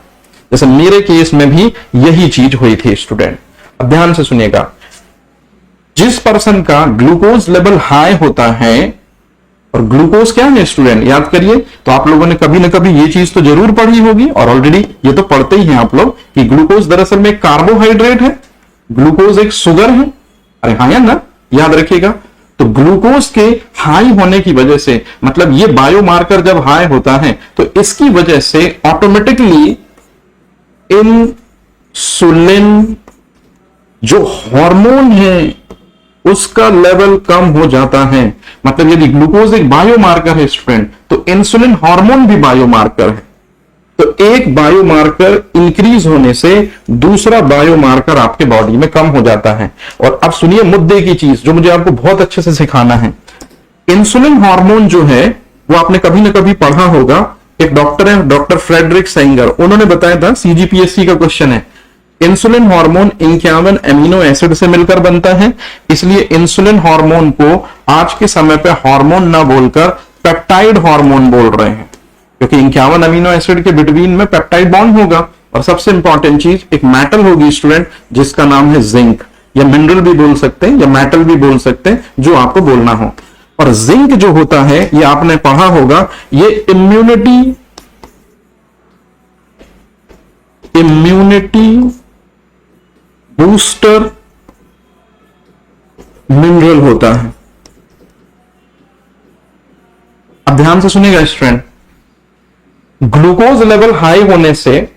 जैसे मेरे केस में भी यही चीज हुई थी स्टूडेंट। अब ध्यान से सुनिएगा, जिस पर्सन का ग्लूकोज लेवल हाई होता है, और ग्लूकोज क्या है स्टूडेंट, याद करिए, तो आप लोगों ने कभी ना कभी ये चीज तो जरूर पढ़ी होगी, और ऑलरेडी ये तो पढ़ते ही हैं आप लोग कि ग्लूकोज दरअसल में कार्बोहाइड्रेट है, ग्लूकोज एक शुगर है। अरे हाँ या ना, याद रखिएगा। तो ग्लूकोज के हाई होने की वजह से, मतलब ये बायोमार्कर जब हाई होता है तो इसकी वजह से ऑटोमेटिकली इंसुलिन जो हार्मोन है उसका लेवल कम हो जाता है। मतलब यदि ग्लूकोज एक बायोमार्कर है स्टूडेंट, तो इंसुलिन हार्मोन भी बायोमार्कर है। तो एक बायोमार्कर इंक्रीज होने से दूसरा बायोमार्कर आपके बॉडी में कम हो जाता है। और अब सुनिए मुद्दे की चीज जो मुझे आपको बहुत अच्छे से सिखाना है। इंसुलिन हार्मोन जो है वो आपने कभी ना कभी पढ़ा होगा। एक डॉक्टर है, डॉक्टर फ्रेडरिक सेंगर, उन्होंने बताया था, सीजीपीएससी का क्वेश्चन है, इंसुलिन हार्मोन 51 एमिनो एसिड से मिलकर बनता है, इसलिए इंसुलिन हार्मोन को आज के समय पे हार्मोन ना बोलकर पेप्टाइड हार्मोन बोल रहे हैं, क्योंकि 51 अमीनो एसिड के बिटवीन में पेप्टाइड बॉन्ड होगा। और सबसे इंपॉर्टेंट चीज एक मेटल होगी स्टूडेंट जिसका नाम है जिंक, या मिनरल भी बोल सकते हैं या मेटल भी बोल सकते हैं, जो आपको बोलना हो। और जिंक जो होता है ये आपने पढ़ा होगा, ये इम्यूनिटी बूस्टर मिनरल होता है। अब ध्यान से सुनिएगा स्टूडेंट, ग्लूकोज लेवल हाई होने से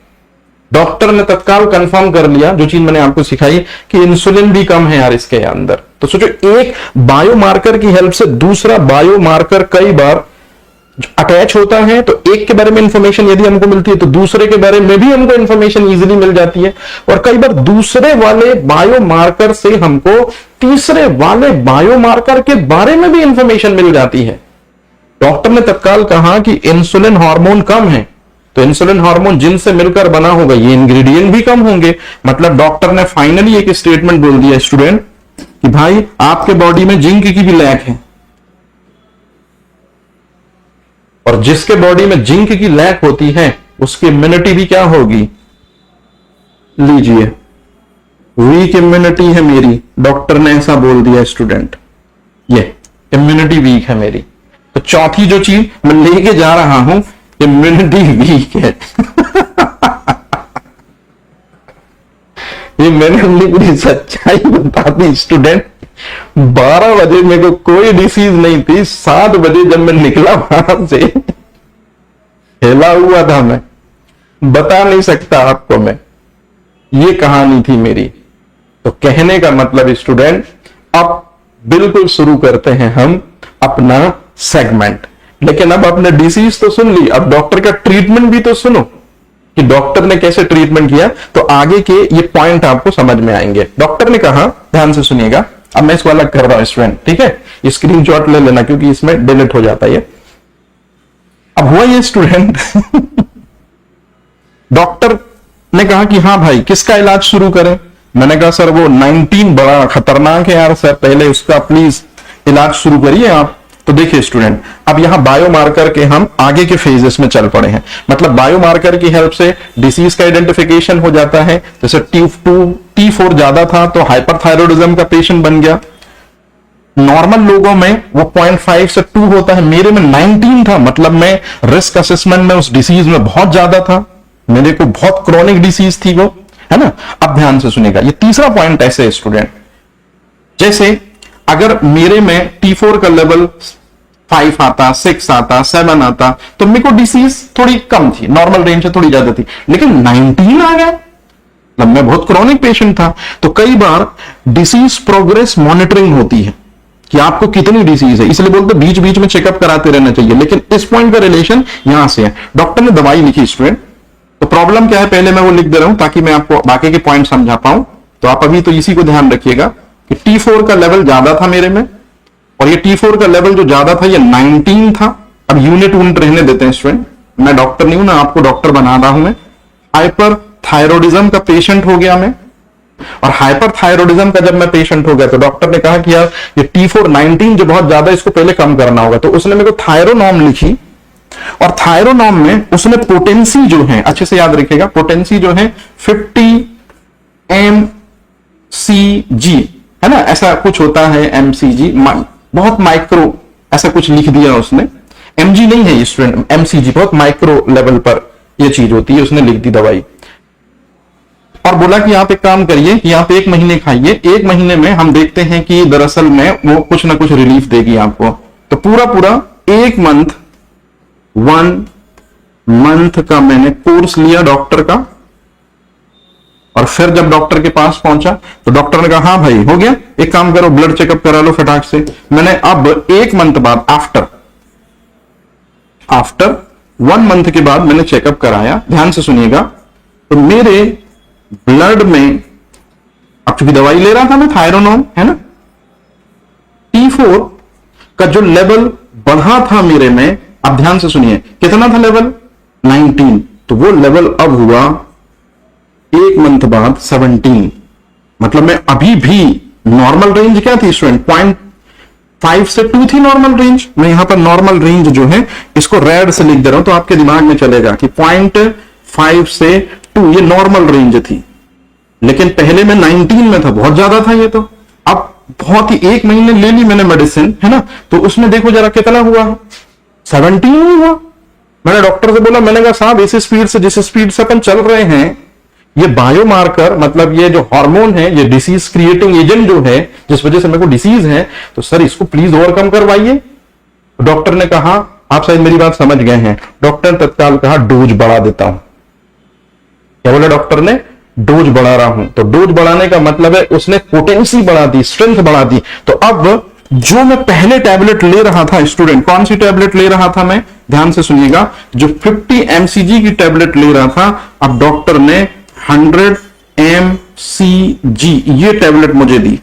डॉक्टर ने तत्काल कंफर्म कर लिया, जो चीज मैंने आपको सिखाई, कि इंसुलिन भी कम है यार इसके अंदर। तो सोचो, एक बायोमार्कर की हेल्प से दूसरा बायोमार्कर कई बार अटैच होता है, तो एक के बारे में इंफॉर्मेशन यदि हमको मिलती है तो दूसरे के बारे में भी हमको इंफॉर्मेशन इजीली मिल जाती है। और कई बार दूसरे वाले बायोमार्कर से हमको तीसरे वाले बायोमार्कर के बारे में भी इंफॉर्मेशन मिल जाती है। डॉक्टर ने तत्काल कहा कि इंसुलिन हार्मोन कम है, तो इंसुलिन हार्मोन जिनसे मिलकर बना होगा ये इंग्रेडिएंट भी कम होंगे। मतलब डॉक्टर ने फाइनली एक स्टेटमेंट बोल दिया स्टूडेंट कि भाई आपके बॉडी में जिंक की भी लैक है, और जिसके बॉडी में जिंक की लैक होती है उसकी इम्यूनिटी भी क्या होगी? लीजिए, वीक इम्यूनिटी है मेरी, डॉक्टर ने ऐसा बोल दिया स्टूडेंट, ये इम्यूनिटी वीक है मेरी। तो चौथी जो चीज मैं लेके जा रहा हूं, इम्यूनिटी वीक है। ये मैंने अपनी पूरी सच्चाई बता दी स्टूडेंट। 12 बजे मेरे को कोई डिसीज नहीं थी, 7 बजे जब मैं निकला वहां से हिला हुआ था, मैं बता नहीं सकता आपको मैं, ये कहानी थी मेरी। तो कहने का मतलब स्टूडेंट, अब बिल्कुल शुरू करते हैं हम अपना सेगमेंट। लेकिन अब आपने डिसीज तो सुन ली, अब डॉक्टर का ट्रीटमेंट भी तो सुनो कि डॉक्टर ने कैसे ट्रीटमेंट किया, तो आगे के ये पॉइंट आपको समझ में आएंगे। डॉक्टर ने कहा, ध्यान से सुनिएगा, अब मैं इसको अलग कर रहा हूं स्टूडेंट, ठीक है, ये स्क्रीनशॉट ले लेना क्योंकि इसमें डिलीट हो जाता है ये। अब हुआ ये स्टूडेंट डॉक्टर ने कहा कि हाँ भाई किसका इलाज शुरू करें। मैंने कहा सर वो 19 बड़ा खतरनाक है यार सर, पहले उसका प्लीज इलाज शुरू करिए आप। तो देखिए स्टूडेंट, अब यहां बायोमार्कर के हम आगे के फेजेस में चल पड़े हैं। मतलब बायोमार्कर की हेल्प से डिसीज का आइडेंटिफिकेशन हो जाता है। जैसे T4 ज्यादा था तो हाइपरथायरॉयडिज्म का पेशेंट बन गया। नॉर्मल लोगों में वो 0.5 से 2 होता है, मेरे में 19 था, मतलब मैं रिस्क असेसमेंट में उस डिसीज में बहुत ज्यादा था, मेरे को बहुत क्रॉनिक डिसीज थी वो, है ना। अब ध्यान से सुनिएगा, ये तीसरा पॉइंट ऐसे है स्टूडेंट, जैसे अगर मेरे में T4 का लेवल 5 आता, 6 आता, 7 आता, तो मेरे को डिसीज थोड़ी कम थी, नॉर्मल रेंज से थोड़ी ज्यादा थी। लेकिन 19 आ गया, मतलब मैं बहुत क्रॉनिक पेशेंट था। तो कई बार डिसीज प्रोग्रेस मॉनिटरिंग होती है, कि आपको कितनी डिसीज है, इसलिए बोलते बीच बीच में चेकअप कराते रहना चाहिए। लेकिन इस पॉइंट का रिलेशन यहां से है। डॉक्टर ने दवाई लिखी स्टूडेंट, तो प्रॉब्लम क्या है पहले मैं वो लिख दे रहा हूं ताकि मैं आपको बाकी के पॉइंट समझा पाऊं। तो आप अभी तो इसी को ध्यान रखिएगा कि T4 का लेवल ज्यादा था मेरे में, और ये T4 का लेवल जो ज्यादा था ये 19 था। अब यूनिट रहने देते हैं स्टूडेंट, मैं डॉक्टर नहीं हूं ना, आपको डॉक्टर बना रहा हूं मैं। हाइपर थायरोडिज्म का पेशेंट हो गया मैं, और हाइपर थायरोडिज्म का जब मैं पेशेंट हो गया तो डॉक्टर ने कहा कि यार ये T4 19 जो बहुत ज्यादा, इसको पहले कम करना होगा। तो उसने मेरे को थायरोनॉम लिखी, और थायरोनॉम में उसने पोटेंसी जो है, अच्छे से याद रखिएगा, पोटेंसी जो है 50 mcg है ना, ऐसा कुछ होता है mcg, बहुत माइक्रो ऐसा कुछ लिख दिया उसने। mg नहीं है स्टूडेंट, mcg बहुत माइक्रो लेवल पर ये चीज होती है, उसने लिख दी दवाई। और बोला कि आप एक काम करिए कि आप 1 महीने खाइए, 1 महीने में हम देखते हैं कि दरअसल में वो कुछ ना कुछ रिलीफ देगी आपको। तो पूरा 1 मंथ का मैंने कोर्स लिया डॉक्टर का, और फिर जब डॉक्टर के पास पहुंचा तो डॉक्टर ने कहा हाँ भाई हो गया, एक काम करो ब्लड चेकअप करा लो फटाक से। मैंने अब 1 मंथ बाद, आफ्टर 1 मंथ के बाद मैंने चेकअप कराया। ध्यान से सुनिएगा, तो मेरे ब्लड में, अब चूंकि दवाई ले रहा था मैं थायरोनॉम है ना, T4 का जो लेवल बढ़ा था मेरे में, अब ध्यान से सुनिए कितना था लेवल, 19। तो वो लेवल अब हुआ 1 मंथ बाद 17। मतलब मैं अभी भी, नॉर्मल रेंज क्या थी स्टूडेंट, 0.5 से 2 थी नॉर्मल रेंज। मैं यहां पर नॉर्मल रेंज जो है इसको रेड से लिख दे रहा हूं तो आपके दिमाग में चलेगा कि 0.5 से 2 ये नॉर्मल रेंज थी। लेकिन पहले मैं 19 में था, बहुत ज्यादा था ये। तो अब बहुत ही 1 महीने ले ली मैंने मेडिसिन है ना, तो उसमें देखो जरा कितना हुआ, 17 हुआ। मैंने डॉक्टर से बोला, मैंने कहा साहब इस स्पीड से, जिस स्पीड से अपन चल रहे हैं, ये बायोमार्कर मतलब ये जो हार्मोन है, ये डिसीज क्रिएटिंग एजेंट जो है, जिस वजह से मेरे को डिसीज है, तो सर इसको प्लीज ओवरकम करवाइए। डॉक्टर ने कहा, आप शायद मेरी बात समझ गए हैं, डॉक्टर तत्काल कहा डोज बढ़ा देता हूं। क्या बोला डॉक्टर ने, डोज बढ़ा रहा हूं। तो डोज बढ़ाने का मतलब है उसने पोटेंसी बढ़ा दी, स्ट्रेंथ बढ़ा दी। तो अब जो मैं पहले टैबलेट ले रहा था स्टूडेंट, कौन सी टैबलेट ले रहा था मैं, ध्यान से सुनिएगा, जो 50 mcg की टैबलेट ले रहा था, अब डॉक्टर ने 100 mcg ये टैबलेट मुझे दी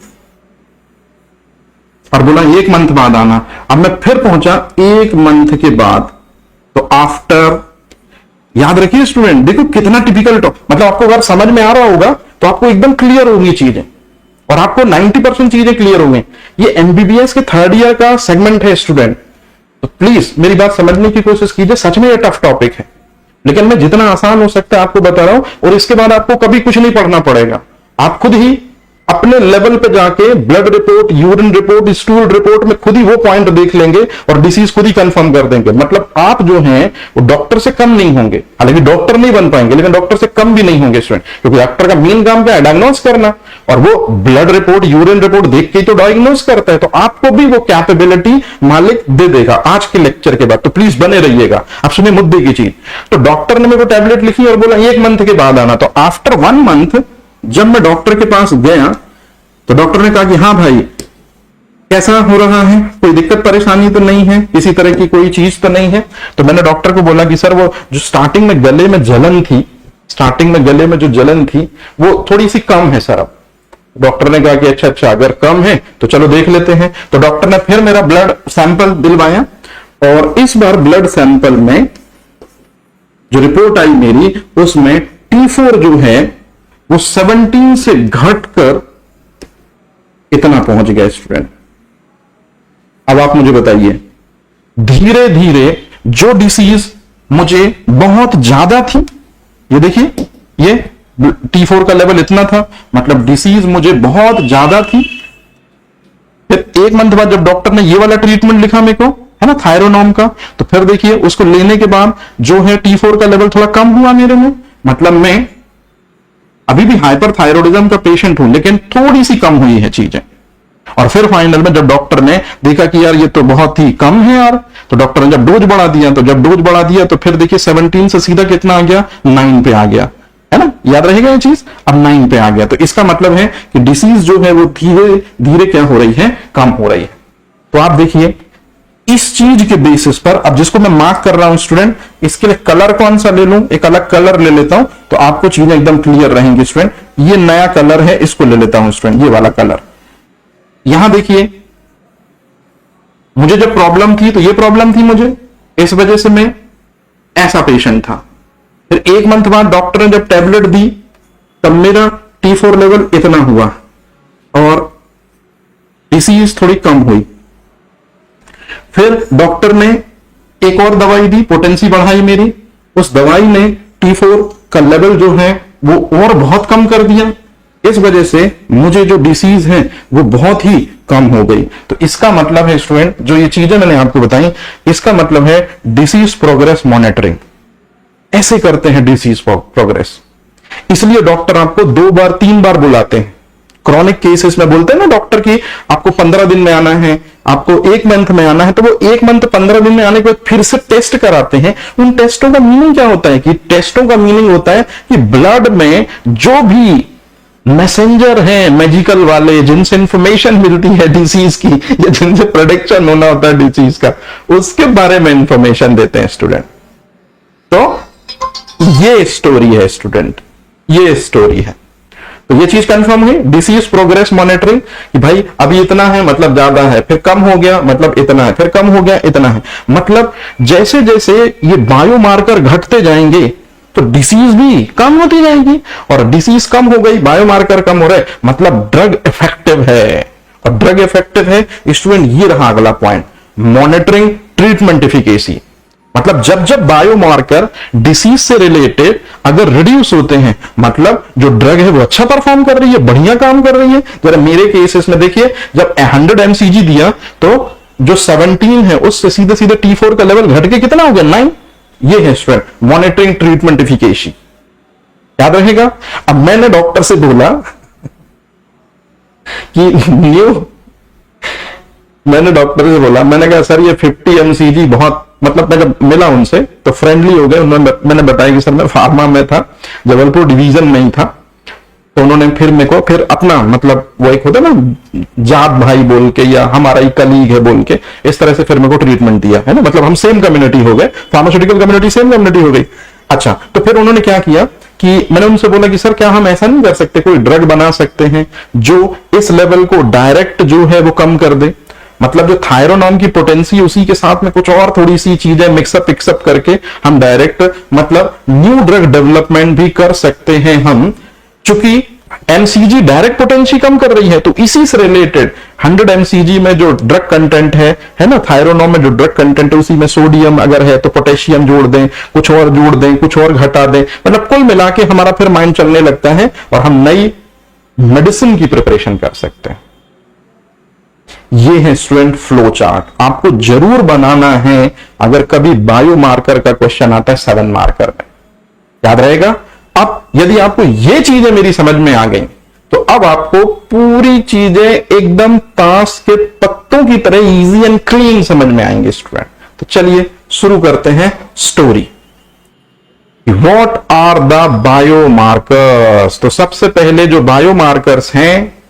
और बोला 1 मंथ बाद आना। अब मैं फिर पहुंचा 1 मंथ के बाद, तो आफ्टर, याद रखिए स्टूडेंट, देखो कितना टिपिकल मतलब आपको अगर समझ में आ रहा होगा तो आपको एकदम क्लियर होगी चीजें, और आपको 90% चीजें क्लियर होंगी। ये एमबीबीएस के 3rd ईयर का सेगमेंट है स्टूडेंट, तो प्लीज मेरी बात समझने की कोशिश कीजिए। सच में ये टफ टॉपिक है, लेकिन मैं जितना आसान हो सकता है आपको बता रहा हूं, और इसके बाद आपको कभी कुछ नहीं पढ़ना पड़ेगा। आप खुद ही अपने लेवल पे जाके blood report, urine report, stool report में खुद ही वो पॉइंट देख लेंगे और डिसीज खुद ही कंफर्म कर देंगे। मतलब आप जो हैं वो डॉक्टर से कम नहीं होंगे, हालांकि डॉक्टर नहीं बन पाएंगे लेकिन डॉक्टर से कम भी नहीं होंगे स्टूडेंट, क्योंकि डॉक्टर का मेन काम क्या है, डायग्नोस करना, और वो ब्लड रिपोर्ट, यूरिन रिपोर्ट देख के तो डायग्नोस करता है। तो आपको भी वो कैपेबिलिटी मालिक दे देगा आज के लेक्चर के बाद, तो प्लीज बने रहिएगा। अब सुनिए मुद्दे की चीज, तो डॉक्टर ने मेरे को टैबलेट लिखी और बोला 1 मंथ के बाद आना। तो आफ्टर 1 मंथ जब मैं डॉक्टर के पास गया तो डॉक्टर ने कहा कि हाँ भाई कैसा हो रहा है, कोई दिक्कत परेशानी तो नहीं है, किसी तरह की कोई चीज तो नहीं है। तो मैंने डॉक्टर को बोला कि सर वो जो स्टार्टिंग में गले में जलन थी, स्टार्टिंग में गले में जो जलन थी वो थोड़ी सी कम है सर। अब डॉक्टर ने कहा कि अच्छा अगर कम है तो चलो देख लेते हैं। तो डॉक्टर ने फिर मेरा ब्लड सैंपल दिलवाया, और इस बार ब्लड सैंपल में जो रिपोर्ट आई मेरी, उसमें T4 जो है वो 17 से घटकर इतना पहुंच गया स्टूडेंट। अब आप मुझे बताइए, धीरे धीरे जो डिसीज मुझे बहुत ज्यादा थी, ये देखिए ये T4 का लेवल इतना था, मतलब डिसीज मुझे बहुत ज्यादा थी। फिर 1 मंथ बाद जब डॉक्टर ने ये वाला ट्रीटमेंट लिखा मेरे को, है ना, थायरोनॉम का, तो फिर देखिए उसको लेने के बाद जो है T4 का लेवल थोड़ा कम हुआ मेरे में। मतलब मैं अभी भी हाइपर थायरोडिज्म का पेशेंट हूं, लेकिन थोड़ी सी कम हुई है चीजें। और फिर फाइनल में जब डॉक्टर ने देखा कि यार ये तो बहुत ही कम है यार, तो डॉक्टर ने जब डोज बढ़ा दिया, तो जब डोज बढ़ा दिया तो फिर देखिए 17 से सीधा कितना आ गया, 9 पे आ गया, है ना, याद रहेगा ये चीज। अब 9 पे आ गया, तो इसका मतलब है कि डिसीज जो है वो धीरे धीरे क्या हो रही है, कम हो रही है। तो आप देखिए इस चीज के बेसिस पर, अब जिसको मैं मार्क कर रहा हूं स्टूडेंट, इसके लिए कलर कौन सा ले लूं, एक अलग कलर ले लेता हूं तो आपको चीजें एकदम क्लियर रहेंगी स्टूडेंट। ये नया कलर है, इसको ले लेता हूं स्टूडेंट, ये वाला कलर। यहां देखिए मुझे जब प्रॉब्लम थी तो ये प्रॉब्लम थी मुझे, इस वजह से मैं ऐसा पेशेंट था। फिर 1 मंथ बाद डॉक्टर ने जब टैबलेट दी तब मेरा T4 लेवल इतना हुआ और डिसीज थोड़ी कम हुई। फिर डॉक्टर ने एक और दवाई दी, पोटेंसी बढ़ाई मेरी, उस दवाई ने T4 का लेवल जो है वो और बहुत कम कर दिया। इस वजह से मुझे जो डिसीज है वो बहुत ही कम हो गई। तो इसका मतलब है स्टूडेंट, जो ये चीजें मैंने आपको बताई, इसका मतलब है डिसीज प्रोग्रेस मॉनिटरिंग। ऐसे करते हैं डिसीज प्रोग्रेस। इसलिए डॉक्टर आपको 2 बार 3 बार बुलाते हैं। क्रॉनिक केसेस में बोलते हैं ना डॉक्टर की आपको 15 दिन में आना है, आपको 1 मंथ में आना है, तो वो 1 मंथ 15 दिन में आने के बाद फिर से टेस्ट कराते हैं। उन टेस्टों का मीनिंग क्या होता है कि टेस्टों का मीनिंग होता है कि ब्लड में जो भी मैसेंजर हैं मैजिकल वाले, जिनसे इंफॉर्मेशन मिलती है डिसीज की या जिनसे प्रेडिक्शन होना होता है डिसीज का, उसके बारे में इंफॉर्मेशन देते हैं स्टूडेंट। तो ये स्टोरी है स्टूडेंट, ये स्टोरी है। तो ये चीज कंफर्म हुई, डिसीज प्रोग्रेस मॉनिटरिंग, कि भाई अभी इतना है मतलब ज्यादा है, फिर कम हो गया मतलब इतना है, फिर कम हो गया इतना है। मतलब जैसे जैसे ये बायोमार्कर घटते जाएंगे तो डिसीज भी कम होती जाएगी, और डिसीज कम हो गई, बायोमार्कर कम हो रहे, मतलब ड्रग इफेक्टिव है। और ड्रग इफेक्टिव है स्टूडेंट, ये रहा अगला पॉइंट, मॉनिटरिंग ट्रीटमेंट एफिकेसी। मतलब जब जब बायोमार्कर डिसीज से रिलेटेड अगर रिड्यूस होते हैं, मतलब जो ड्रग है वो अच्छा परफॉर्म कर रही है, बढ़िया काम कर रही है। जरा मेरे केसेस में देखिए, जब 100 mcg दिया तो जो 17 है उससे सीधे सीधे T4 का लेवल घट के कितना हो गया, 9। ये है स्टूडेंट मॉनिटरिंग ट्रीटमेंट एफिकेसी, याद रहेगा। अब मैंने डॉक्टर से बोला कि मैंने डॉक्टर से बोला, मैंने कहा सर ये 50 mcg बहुत, मतलब मैं जब मिला उनसे तो फ्रेंडली हो गए। मैंने बताया कि सर मैं फार्मा में था, जबलपुर डिवीजन में ही था। तो उन्होंने फिर मेरे को फिर अपना, मतलब वो एक होता ना जात भाई बोल के या हमारा ही कलीग है बोल के, इस तरह से फिर मेरे को ट्रीटमेंट दिया है ना, मतलब हम सेम कम्युनिटी हो गए, फार्मास्यूटिकल कम्युनिटी सेम कम्युनिटी हो गई। अच्छा, तो फिर उन्होंने क्या किया कि मैंने उनसे बोला कि सर क्या हम ऐसा नहीं कर सकते, कोई ड्रग बना सकते हैं जो इस लेवल को डायरेक्ट जो है वो कम कर दे, मतलब जो थायरोनॉम की पोटेंसी उसी के साथ में कुछ और थोड़ी सी चीजें मिक्सअप पिक्सअप करके हम डायरेक्ट मतलब न्यू ड्रग डेवलपमेंट भी कर सकते हैं हम, चूंकि एमसीजी डायरेक्ट पोटेंसी कम कर रही है। तो इसी से रिलेटेड 100 mcg में जो ड्रग कंटेंट है ना, थायरोनॉम में जो ड्रग कंटेंट है उसी में सोडियम अगर है तो पोटेशियम जोड़ दें, कुछ और जोड़ दें, कुछ और घटा दें, मतलब कुल मिला के हमारा फिर माइंड चलने लगता है और हम नई मेडिसिन की प्रिपरेशन कर सकते हैं। ये है स्टूडेंट फ्लो चार्ट, आपको जरूर बनाना है अगर कभी बायोमार्कर का क्वेश्चन आता है 7 मार्कर में, याद रहेगा। अब यदि आपको ये चीजें मेरी समझ में आ गई तो अब आपको पूरी चीजें एकदम ताश के पत्तों की तरह इजी एंड क्लीन समझ में आएंगे स्टूडेंट। तो चलिए शुरू करते हैं story. What are the biomarkers. तो सबसे पहले जो बायोमार्कर्स हैं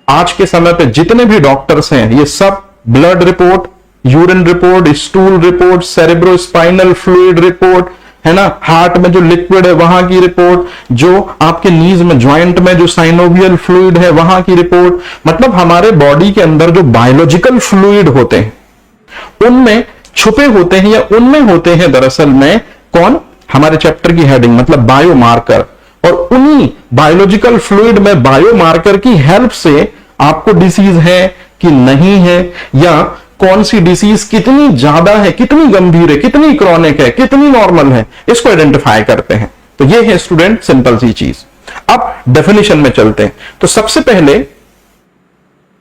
आज के समय पे जितने भी डॉक्टर्स हैं, ये सब blood report, urine report, stool report, cerebrospinal fluid report है ना, हार्ट में जो लिक्विड है वहां की रिपोर्ट, जो आपके नीज में ज्वाइंट में जो साइनोवियल फ्लूइड है वहां की रिपोर्ट, मतलब हमारे बॉडी के अंदर जो बायोलॉजिकल फ्लूइड होते हैं उनमें छुपे होते हैं या उनमें होते हैं दरअसल में कौन, हमारे चैप्टर की हेडिंग मतलब बायोमार्कर। और उन्हीं बायोलॉजिकल फ्लूइड में बायोमार्कर की हेल्प से आपको डिसीज है कि नहीं है, या कौन सी डिसीज कितनी ज्यादा है, कितनी गंभीर है, कितनी क्रॉनिक है, कितनी नॉर्मल है, इसको आइडेंटिफाई करते हैं। तो ये है स्टूडेंट सिंपल सी चीज। अब डेफिनेशन में चलते हैं। तो सबसे पहले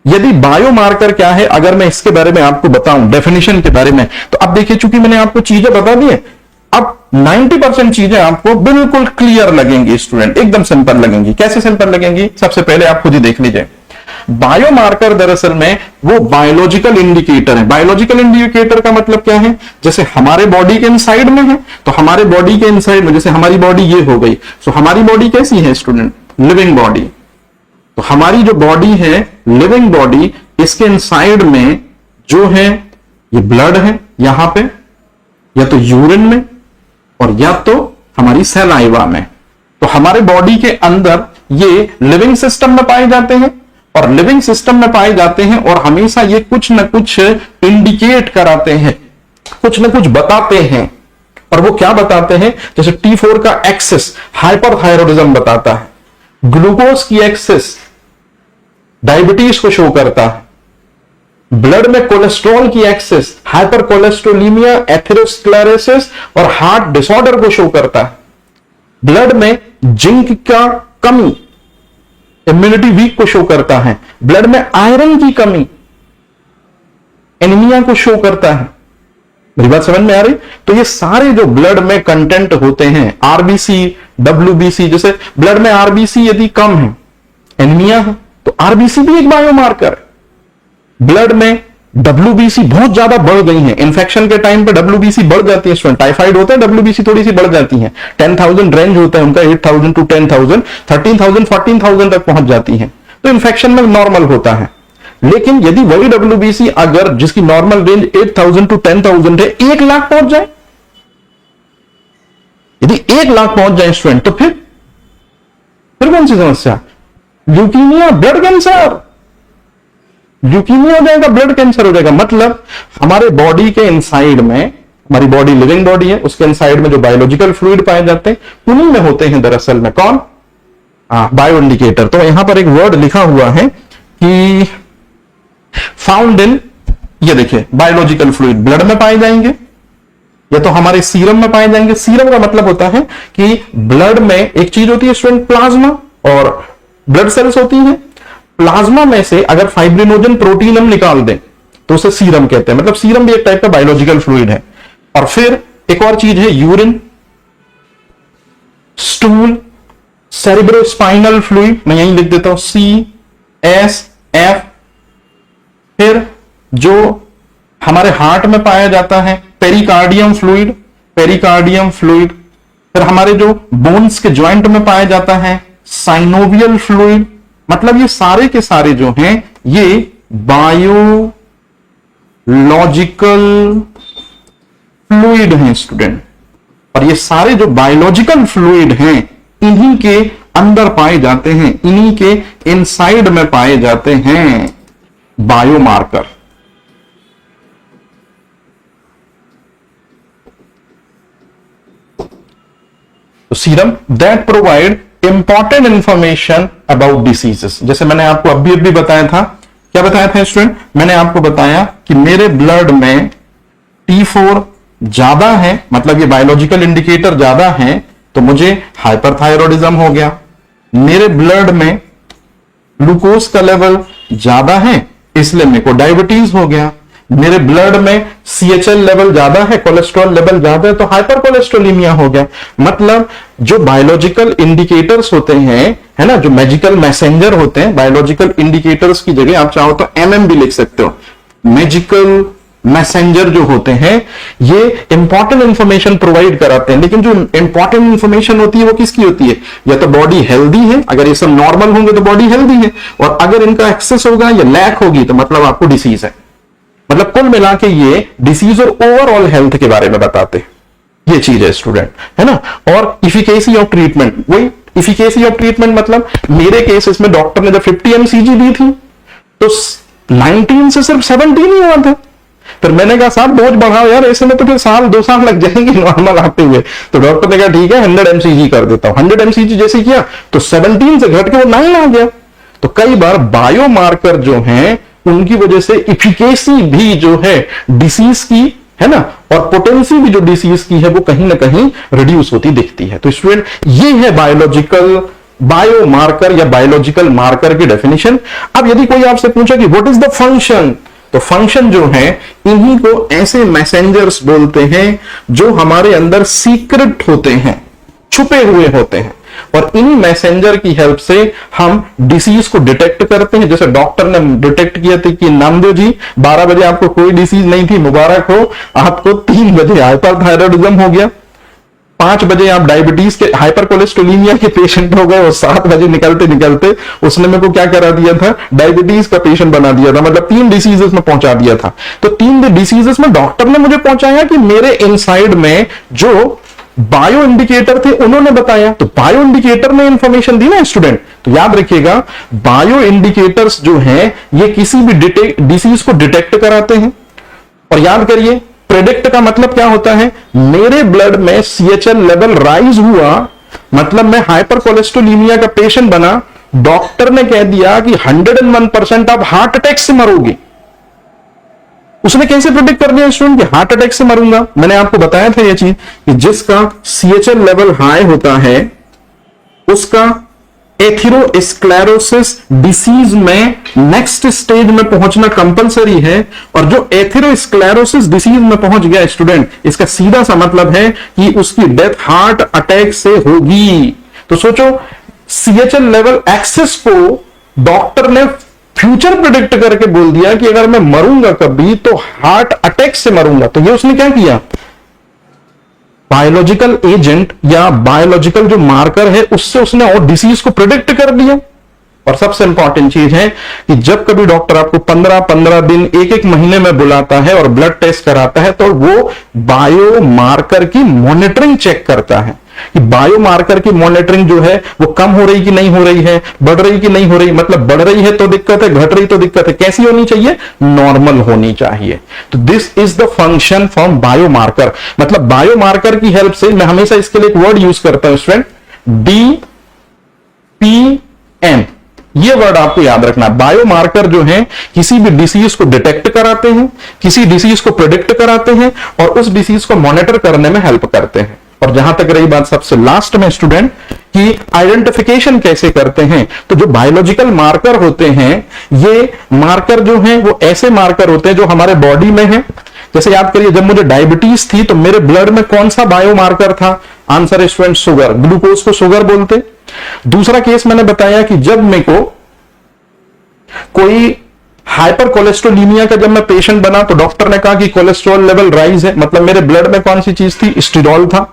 यदि बायोमार्कर क्या है अगर मैं इसके बारे में आपको बताऊं डेफिनेशन के बारे में, तो अब देखिए चूंकि मैंने आपको चीजें बता दी है, अब 90% चीजें आपको बिल्कुल क्लियर लगेंगी स्टूडेंट, एकदम सिंपल लगेंगी। कैसे सिंपल लगेंगी, सबसे पहले आप खुद ही देख लीजिए। बायोमार्कर दरअसल में वो बायोलॉजिकल इंडिकेटर है। बायोलॉजिकल इंडिकेटर का मतलब क्या है, जैसे हमारे बॉडी के इनसाइड में है तो हमारे बॉडी के इनसाइड में, जैसे हमारी बॉडी ये हो गई, तो हमारी बॉडी कैसी है स्टूडेंट, लिविंग बॉडी। तो हमारी जो बॉडी है लिविंग बॉडी, इसके इनसाइड में जो है ये ब्लड है यहां पे, या तो यूरिन में और या तो हमारी सलाइवा में। तो हमारे बॉडी के अंदर ये लिविंग सिस्टम में पाए जाते हैं, और लिविंग सिस्टम में पाए जाते हैं और हमेशा ये कुछ ना कुछ इंडिकेट कराते हैं, कुछ ना कुछ बताते हैं। और वो क्या बताते हैं? जैसे T4 का एक्सेस हाइपरथायरॉयडिज्म बताता है, ग्लूकोज की एक्सेस डायबिटीज को शो करता है, ब्लड में कोलेस्ट्रॉल की एक्सेस हाइपर कोलेस्ट्रोलीमिया, एथेरोस्क्लेरोसिस और हार्ट डिसऑर्डर को शो करता है, ब्लड में जिंक का कमी इम्यूनिटी वीक को शो करता है, ब्लड में आयरन की कमी एनीमिया को शो करता है। मेरी बात समझ में आ रही? तो ये सारे जो ब्लड में कंटेंट होते हैं, आरबीसी, डब्ल्यूबीसी, जैसे ब्लड में आरबीसी यदि कम है, एनीमिया है, तो आरबीसी भी एक बायोमार्कर है। ब्लड में डब्ल्यूबीसी बहुत ज्यादा बढ़ गई है, इन्फेक्शन के टाइम पे डब्ल्यूबीसी बढ़ जाती है स्टूडेंट, टाइफाइड होता है डब्ल्यूबीसी थोड़ी सी बढ़ जाती है, 10,000 रेंज होता है उनका, 8,000 टू 10,000, 13,000 14,000 तक पहुंच जाती है, तो इन्फेक्शन में नॉर्मल होता है। लेकिन यदि वही डब्ल्यूबीसी अगर जिसकी नॉर्मल रेंज 8,000 टू 10,000 है, 1 लाख पहुंच जाए, यदि 1 लाख पहुंच जाए स्टूडेंट, तो फिर कौन सी समस्या? ल्यूकीमिया, ब्लड कैंसर, ल्यूकीमिया हो जाएगा, ब्लड कैंसर हो जाएगा। मतलब हमारे बॉडी के इनसाइड में, हमारी बॉडी लिविंग बॉडी है, उसके इनसाइड में जो बायोलॉजिकल फ्लूइड पाए जाते हैं उन्हीं में होते हैं दरअसल में कौन? Bio indicator. तो यहां पर एक वर्ड लिखा हुआ है कि फाउंड इन, ये देखिए बायोलॉजिकल फ्लूइड ब्लड में पाए जाएंगे या तो हमारे सीरम में पाए जाएंगे। सीरम का मतलब होता है कि ब्लड में एक चीज होती है स्टूडेंट, प्लाज्मा और ब्लड सेल्स होती हैं। प्लाज्मा में से अगर फाइब्रिनोजन प्रोटीन हम निकाल दें तो उसे सीरम कहते हैं, मतलब सीरम भी एक टाइप का बायोलॉजिकल फ्लूइड है। और फिर एक और चीज है यूरिन, स्टूल, सेरिब्रोस्पाइनल फ्लूइड, मैं यहीं लिख देता हूं CSF। फिर जो हमारे हार्ट में पाया जाता है पेरिकार्डियम फ्लूइड, पेरिकार्डियम फ्लूइड। फिर हमारे जो बोन्स के ज्वाइंट में पाया जाता है साइनोवियल फ्लूइड। मतलब ये सारे के सारे जो हैं ये बायोलॉजिकल फ्लूइड हैं स्टूडेंट, और ये सारे जो बायोलॉजिकल फ्लूइड हैं इन्हीं के अंदर पाए जाते हैं, इन्हीं के इनसाइड में पाए जाते हैं बायोमार्कर। तो serum that provide important information about diseases. जैसे मैंने आपको अभी बताया था, क्या बताया था स्टूडेंट? मैंने आपको बताया कि मेरे ब्लड में T4 ज्यादा है, मतलब ये बायोलॉजिकल इंडिकेटर ज्यादा है, तो मुझे हाइपरथायरॉयडिज्म हो गया। मेरे ब्लड में ग्लूकोज का लेवल ज्यादा है, इसलिए मेरे को डायबिटीज हो गया। मेरे ब्लड में CHL लेवल ज्यादा है, कोलेस्ट्रॉल लेवल ज्यादा है, तो हाइपर कोलेस्ट्रोलीमिया हो गया। मतलब जो बायोलॉजिकल इंडिकेटर्स होते हैं, है ना, जो मैजिकल मैसेंजर होते हैं, बायोलॉजिकल इंडिकेटर्स की जगह आप चाहो तो MM भी लिख सकते हो। मैजिकल मैसेंजर जो होते हैं ये इंपॉर्टेंट इंफॉर्मेशन प्रोवाइड कराते हैं, लेकिन जो इंपॉर्टेंट इंफॉर्मेशन होती है वो किसकी होती है? या तो बॉडी हेल्दी है, अगर ये सब नॉर्मल होंगे तो बॉडी हेल्दी है, और अगर इनका एक्सेस होगा या लैक होगी तो मतलब आपको डिसीज है। मतलब कुल मिला के ये डिसीज और ओवरऑल हेल्थ के बारे में बताते हैं। ये चीज है स्टूडेंट, है ना। और इफिकेसी ऑफ ट्रीटमेंट, वही इफिकेसी ऑफ ट्रीटमेंट मतलब मेरे केसेस में डॉक्टर ने जब 50 mcg दी थी तो 19 से सिर्फ 17 ही हुआ था। फिर मैंने कहा साहब डोज बढ़ाओ यार, ऐसे में तो फिर 1-2 साल लग जाएंगे नॉर्मल आते हुए। तो डॉक्टर ने कहा ठीक है 100 mcg कर देता हूं। 100 mcg जैसे किया तो 17 से घट के वो 9 आ गया। तो कई बार बायोमार्कर जो हैं उनकी वजह से इफिकेसी भी जो है डिसीज की, है ना, और पोटेंसी भी जो डिसीज की है वो कहीं ना कहीं रिड्यूस होती दिखती है। तो स्टूडेंट ये है बायोलॉजिकल बायोमार्कर या बायोलॉजिकल मार्कर की डेफिनेशन। अब यदि कोई आपसे पूछे कि व्हाट इज द फंक्शन, तो फंक्शन जो है इन्हीं को ऐसे मैसेंजर्स बोलते हैं जो हमारे अंदर सीक्रेट होते हैं, छुपे हुए होते हैं, और इन्हीं मैसेंजर की हेल्प से हम डिसीज को डिटेक्ट करते हैं। जैसे डॉक्टर ने डिटेक्ट किया था कि नामदेव जी 12 बजे आपको कोई डिसीज नहीं थी, मुबारक हो, आपको 3 बजे हाइपरथायरॉयडिज्म हो गया। 5 बजे आप डायबिटीज के हाइपर कोलेस्ट्रोलीमिया के पेशेंट हो गए और 7 बजे निकलते निकलते उसने मेरे को क्या करा दिया था, डायबिटीज का पेशेंट बना दिया था, मतलब 3 डिसीजेस में पहुंचा दिया था। तो 3 डिसीजेस में डॉक्टर ने मुझे पहुंचाया कि मेरे इनसाइड में जो बायो इंडिकेटर थे उन्होंने बताया, तो बायो इंडिकेटर ने इंफॉर्मेशन दी ना स्टूडेंट। तो याद रखिएगा, बायो इंडिकेटर्स जो हैं ये किसी भी डिसीज को डिटेक्ट कराते हैं। और याद करिए, प्रेडिक्ट का मतलब क्या होता है, मेरे ब्लड में CHL लेवल राइज हुआ, मतलब मैं हाइपर कोलेस्ट्रोलीमिया का पेशेंट बना, डॉक्टर ने कह दिया कि 101% आप हार्ट अटैक से मरोगे। उसने कैसे प्रेडिक्ट कर दिया स्टूडेंट कि हार्ट अटैक से मरूंगा? मैंने आपको बताया था यह चीज कि जिसका CHL लेवल हाई होता है उसका एथेरोस्क्लेरोसिस डिसीज में नेक्स्ट स्टेज में पहुंचना कंपलसरी है। और जो एथेरोस्क्लेरोसिस डिसीज में पहुंच गया स्टूडेंट, इसका सीधा सा मतलब है कि उसकी डेथ हार्ट अटैक से होगी। तो सोचो, CHL लेवल एक्सेस को डॉक्टर ने फ्यूचर प्रेडिक्ट करके बोल दिया कि अगर मैं मरूंगा कभी तो हार्ट अटैक से मरूंगा। तो ये उसने क्या किया, बायोलॉजिकल एजेंट या बायोलॉजिकल जो मार्कर है उससे उसने और डिसीज को प्रेडिक्ट कर दिया। और सबसे इंपॉर्टेंट चीज है कि जब कभी डॉक्टर आपको 15-15 दिन, एक महीने में बुलाता है और ब्लड टेस्ट कराता है तो वो बायो मार्कर की मॉनिटरिंग चेक करता है कि बायो मार्कर की मॉनिटरिंग जो है वो कम हो रही कि नहीं हो रही है, बढ़ रही कि नहीं हो रही। मतलब बढ़ रही है तो दिक्कत है, घट रही तो दिक्कत है। कैसी होनी चाहिए, नॉर्मल होनी चाहिए। तो this is the function from bio marker. मतलब बायो मार्कर की हेल्प से, मैं हमेशा इसके लिए एक वर्ड यूज करता हूं स्टूडेंट, DPM, ये वर्ड आपको याद रखना। बायो मार्कर जो है किसी भी डिसीज को डिटेक्ट कराते हैं, किसी डिसीज को प्रेडिक्ट कराते हैं और उस डिसीज को मॉनिटर करने में हेल्प करते हैं। और जहां तक रही बात सबसे लास्ट में स्टूडेंट कि आइडेंटिफिकेशन कैसे करते हैं, तो जो बायोलॉजिकल मार्कर होते हैं, ये मार्कर जो हैं वो ऐसे मार्कर होते हैं जो हमारे बॉडी में है। जैसे याद करिए, जब मुझे डायबिटीज थी तो मेरे ब्लड में कौन सा बायो मार्कर था? आंसर है स्टूडेंट शुगर, ग्लूकोज को शुगर बोलते। दूसरा केस मैंने बताया कि जब मेरे को कोई हाइपर कोलेस्ट्रोलीमिया का जब मैं पेशेंट बना तो डॉक्टर ने कहा कि कोलेस्ट्रॉल लेवल राइज है, मतलब मेरे ब्लड में कौन सी चीज थी? स्टीरॉल था।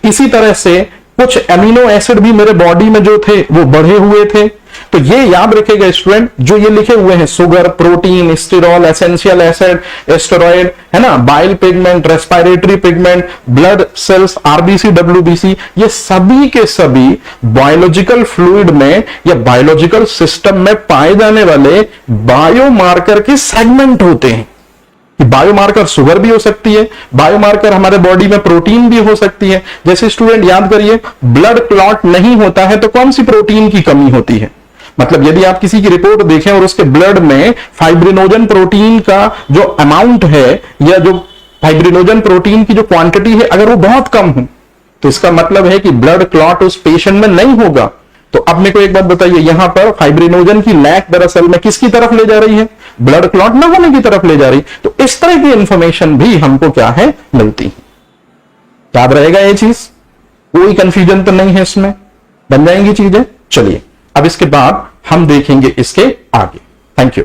इसी तरह से कुछ एमिनो एसिड भी मेरे बॉडी में जो थे वो बढ़े हुए थे। तो ये याद रखेगा स्टूडेंट, जो ये लिखे हुए हैं sugar, protein, स्टीरॉल, essential acid, asteroid, है ना, bile pigment, respiratory pigment, blood cells, RBC, WBC, ये सभी के सभी बायोलॉजिकल फ्लूइड में या बायोलॉजिकल सिस्टम में पाए जाने वाले बायोमार्कर के सेगमेंट होते हैं। बायोमार्कर शुगर भी हो सकती है, बायोमार्कर हमारे बॉडी में प्रोटीन भी हो सकती है। जैसे स्टूडेंट याद करिए, ब्लड क्लॉट नहीं होता है तो कौन सी प्रोटीन की कमी होती है? मतलब यदि आप किसी की रिपोर्ट देखें और उसके ब्लड में फाइब्रिनोजन प्रोटीन का जो अमाउंट है या जो फाइब्रिनोजन प्रोटीन की जो क्वांटिटी है अगर वो बहुत कम हो तो इसका मतलब है कि ब्लड क्लॉट उस पेशेंट में नहीं होगा। तो अब मेरे को एक बात बताइए, यहां पर फाइब्रिनोजन की लैक दरअसल में किसकी तरफ ले जा रही है? ब्लड क्लॉट न होने की तरफ ले जा रही। तो इस तरह की इंफॉर्मेशन भी हमको क्या है, मिलती है। याद रहेगा ये चीज, कोई कंफ्यूजन तो नहीं है इसमें, बन जाएंगी चीजें। चलिए अब इसके बाद हम देखेंगे इसके आगे। Thank you.